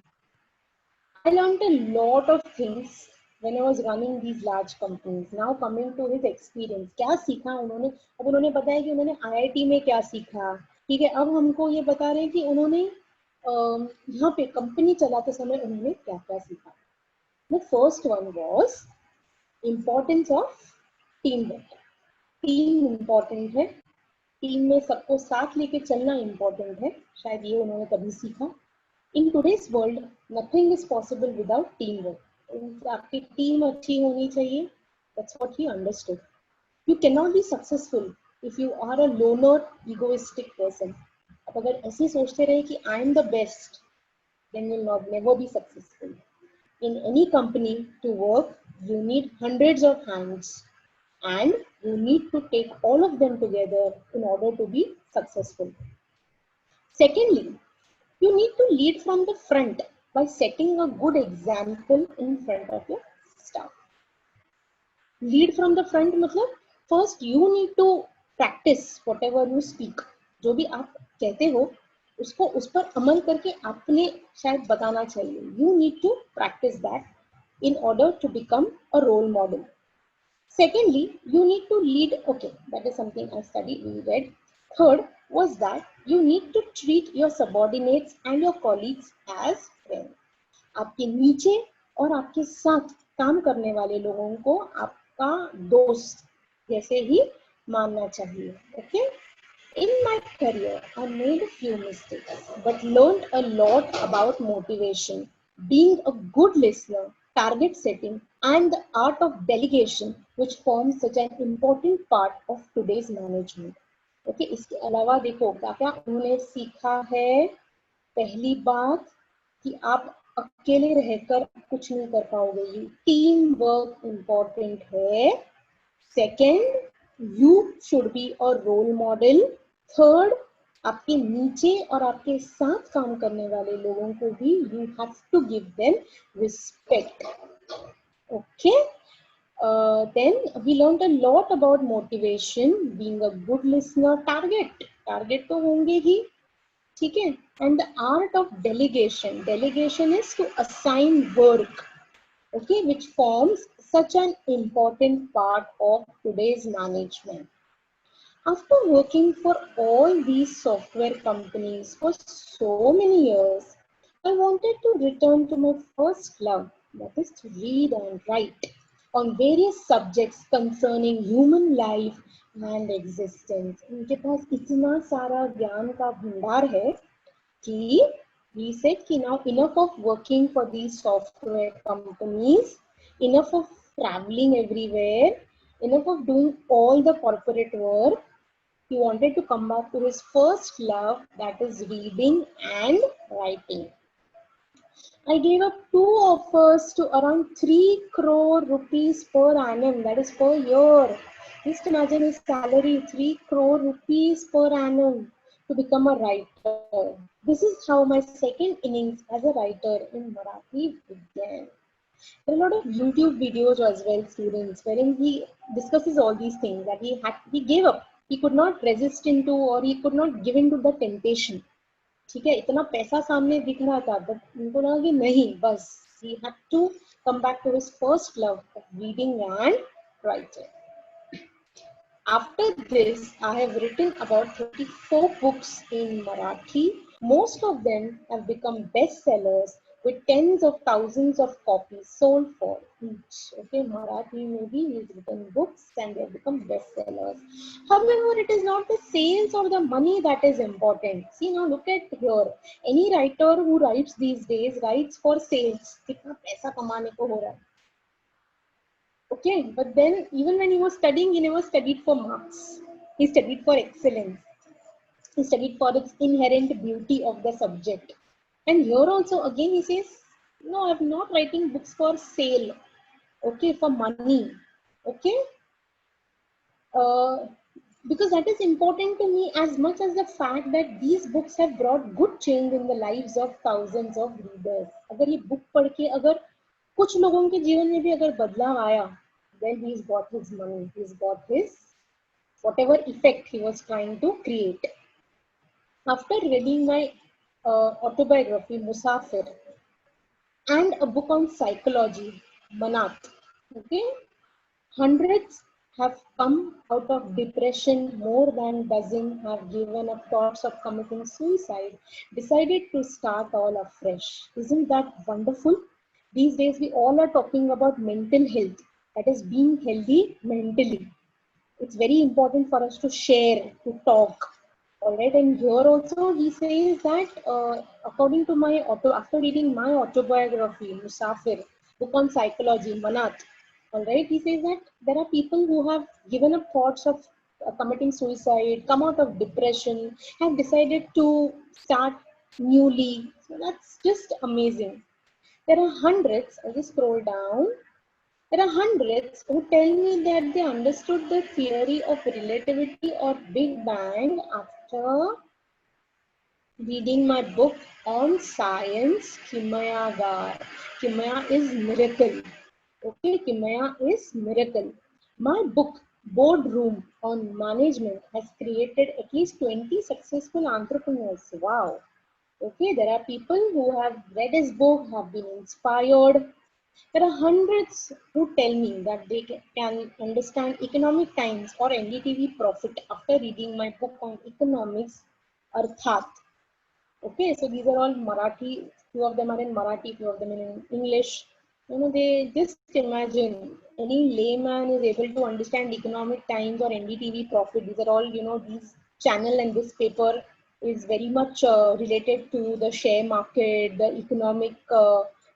I learned a lot of things when I was running these large companies. Now coming to his experience, क्या सीखा उन्होंने? अब उन्होंने बताया कि उन्होंने IIT में क्या सीखा. ठीक है. अब हमको ये बता रहे हैं कि उन्होंने यहाँ पे कंपनी चलाते समय उन्होंने क्या क्या सीखा. The first one was importance of teamwork. Team important है. टीम में सबको साथ लेके चलना इम्पोर्टेंट है. शायद ये उन्होंने तभी सीखा. In today's world, nothing is possible without teamwork. आपकी टीम अच्छी होनी चाहिए. That's what he understood. You cannot be successful if you are a loner, egoistic person. आप अगर ऐसे सोचते रहे कि I am the best, then you'll never be successful. In any company to work, you need hundreds of hands, and you need to take all of them together in order to be successful. Secondly, you need to lead from the front by setting a good example in front of your staff. Lead from the front मतलब first you need to practice whatever you speak. जो भी आप कहते हो उसको उस पर अमल करके आपने शायद बताना चाहिए. You need to practice that in order to become a role model. Secondly, you need to lead. Okay, that is something I studied, we read. Third was that you need to treat your subordinates and your colleagues as friends. आपके नीचे और आपके साथ काम करने वाले लोगों को आपका दोस्त जैसे ही मानना चाहिए. Okay? In my career, I made a few mistakes, but learned a lot about motivation, being a good listener, target setting, and the art of delegation, which forms such an important part of today's management. Okay, इसके अलावा देखो क्या क्या उन्होंने सीखा है. पहली बात कि आप अकेले रहकर कुछ नहीं कर पाओगे. टीम वर्क इम्पोर्टेंट है. Second, you should be a role model. Third, आपके नीचे और आपके साथ काम करने वाले लोगों को भी you have to give them respect. Okay. Then we learned a lot about motivation, being a good listener, target तो होंगे ही. ठीक है. And the art of delegation. Delegation is to assign work. Okay, which forms such an important part of today's management. After working for all these software companies for so many years, I wanted to return to my first love, that is to read and write on various subjects concerning human life and existence. उनके पास इतना सारा ज्ञान का भंडार है कि we said कि now enough of working for these software companies, enough of traveling everywhere, enough of doing all the corporate work. He wanted to come back to his first love, that is reading and writing. I gave up 2 offers to around 3 crore rupees per annum, that is per year. Just imagine his salary, 3 crore rupees per annum to become a writer. This is how my second innings as a writer in Marathi began. There are a lot of YouTube videos as well, students, wherein he discusses all these things that he gave up. He could not resist into, or he could not give into the temptation. ठीक है, इतना पैसा सामने दिख रहा था, but उनको लगा कि नहीं, बस he had to come back to his first love of reading and writing. After this, I have written about 34 books in Marathi. Most of them have become bestsellers with tens of thousands of copies sold for each. Okay, Marathi maybe he's written books and they have become bestsellers. However, it is not the sales or the money that is important. See now, look at here. Any writer who writes these days writes for sales. कितना पैसा कमाने को हो रहा है. Okay, but then even when he was studying, he never studied for marks. He studied for excellence. He studied for its inherent beauty of the subject. And here also, again, he says, no, I'm not writing books for sale. Okay, for money. Okay, uh, because that is important to me as much as the fact that these books have brought good change in the lives of thousands of readers. अगर ये book पढ़ के अगर कुछ लोगों के जीवन में भी अगर बदलाव आया, then he's got his money, he's got his whatever effect he was trying to create. After reading my autobiography, Musafir, and a book on psychology, Manat, okay, hundreds have come out of depression, more than dozen have given up thoughts of committing suicide, decided to start all afresh. Isn't that wonderful? These days, we all are talking about mental health, that is, being healthy mentally. It's very important for us to share, to talk. All right, and here also he says that according to my after reading my autobiography, Musafir, book on psychology, Manat, all right, he says that there are people who have given up thoughts of committing suicide, come out of depression, have decided to start newly. So that's just amazing. There are hundreds, I'll just scroll down. There are hundreds who tell me that they understood the theory of relativity or Big Bang after reading my book on science, Kimayagar. Kimaya is miracle. Okay, Kimaya is miracle. My book, Boardroom on Management, has created at least 20 successful entrepreneurs. Wow. Okay, there are people who have read his book, have been inspired. There are hundreds who tell me that they can understand Economic Times or NDTV Profit after reading my book on economics, Arthat. Okay, so these are all Marathi. Few of them are in Marathi, few of them in English. You know, they just imagine any layman is able to understand Economic Times or NDTV Profit. These are all, you know, these channel and this paper is very much related to the share market, the economic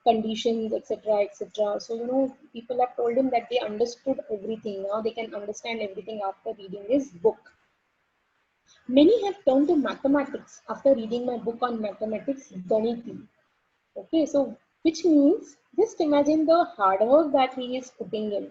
conditions, etc., etc. So, you know, people have told him that they understood everything. Now they can understand everything after reading his book. Many have turned to mathematics after reading my book on mathematics, Ganiti. Okay, so which means just imagine the hard work that he is putting in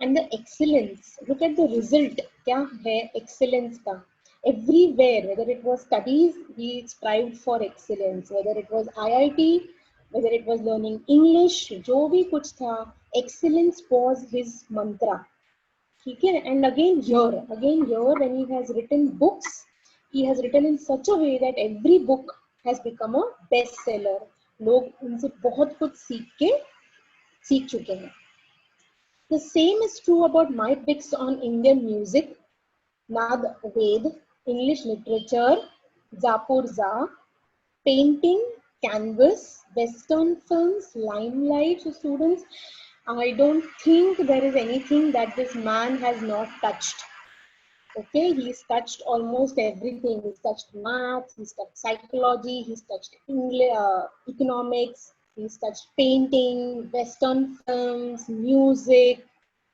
and the excellence. Look at the result. Kya hai excellence ka? Everywhere, whether it was studies, he strived for excellence. Whether it was IIT, whether it was learning English, jo bhi kuch tha, excellence was his mantra. Okay, and again here, when he has written books, he has written in such a way that every book has become a bestseller. लोग उनसे बहुत कुछ सीख चुके हैं. The same is true about my picks on Indian music, Nad Ved, English literature, Zapurza, painting, canvas, Western films, limelight. So students, I don't think there is anything that this man has not touched. Okay, he's touched almost everything. He's touched maths, he's touched psychology, he's touched English, economics, he's touched painting, Western films, music.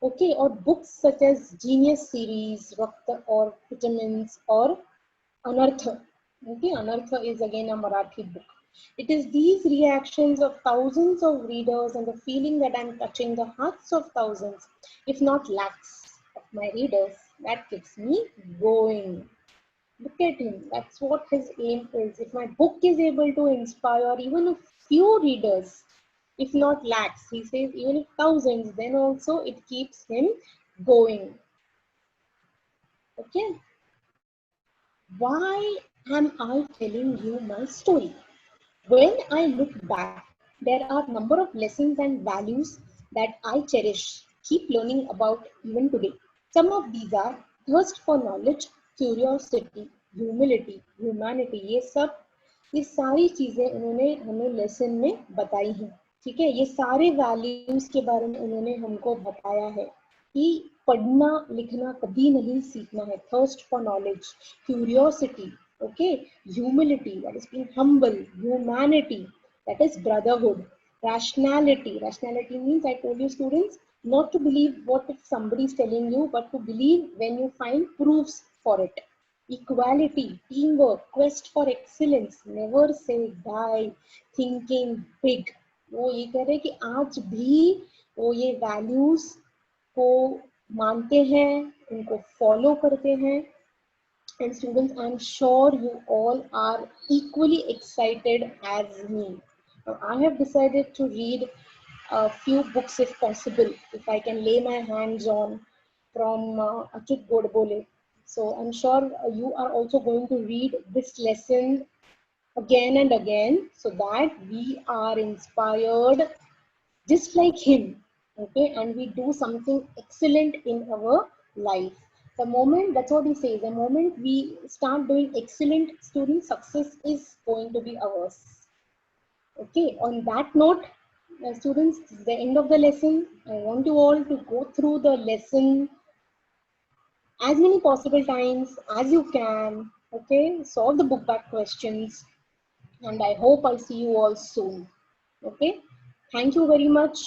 Okay, or books such as Genius series, Rakta or Vitamins or Anartha. Okay, Anartha is again a Marathi book. It is these reactions of thousands of readers and the feeling that I'm touching the hearts of thousands, if not lakhs, of my readers that keeps me going. Look at him. That's what his aim is. If my book is able to inspire even a few readers, if not lakhs, he says even if thousands, then also it keeps him going. Okay. Why Am I telling you my story? When I look back, there are a number of lessons and values that I cherish, keep learning about even today. Some of these are thirst for knowledge, curiosity, humility, humanity. ये सारी चीजें उन्होंने हमें lesson में बताई हैं. ठीक है, ये सारे वैल्यूज के बारे में उन्होंने हमको बताया है कि पढ़ना लिखना कभी नहीं सीखना है. Thirst for knowledge, curiosity, okay, humility, that is being humble, humanity, that is brotherhood, rationality means, I told you students, not to believe what if somebody is telling you, but to believe when you find proofs for it. Equality, teamwork, quest for excellence, never say die, thinking big. वो ये कह रहे हैं कि आज भी वो ये वैल्यूज को मानते हैं, उनको फॉलो करते हैं. And students, I'm sure you all are equally excited as me. Now, I have decided to read a few books if possible, if I can lay my hands on, from Achut Godbole. So I'm sure you are also going to read this lesson again and again so that we are inspired just like him, okay, and we do something excellent in our life. The moment, that's what he says, the moment we start doing excellent, student success is going to be ours. Okay, on that note, students, this is the end of the lesson. I want you all to go through the lesson as many possible times as you can. Okay, solve the book back questions, and I hope I'll see you all soon. Okay, thank you very much.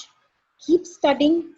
Keep studying,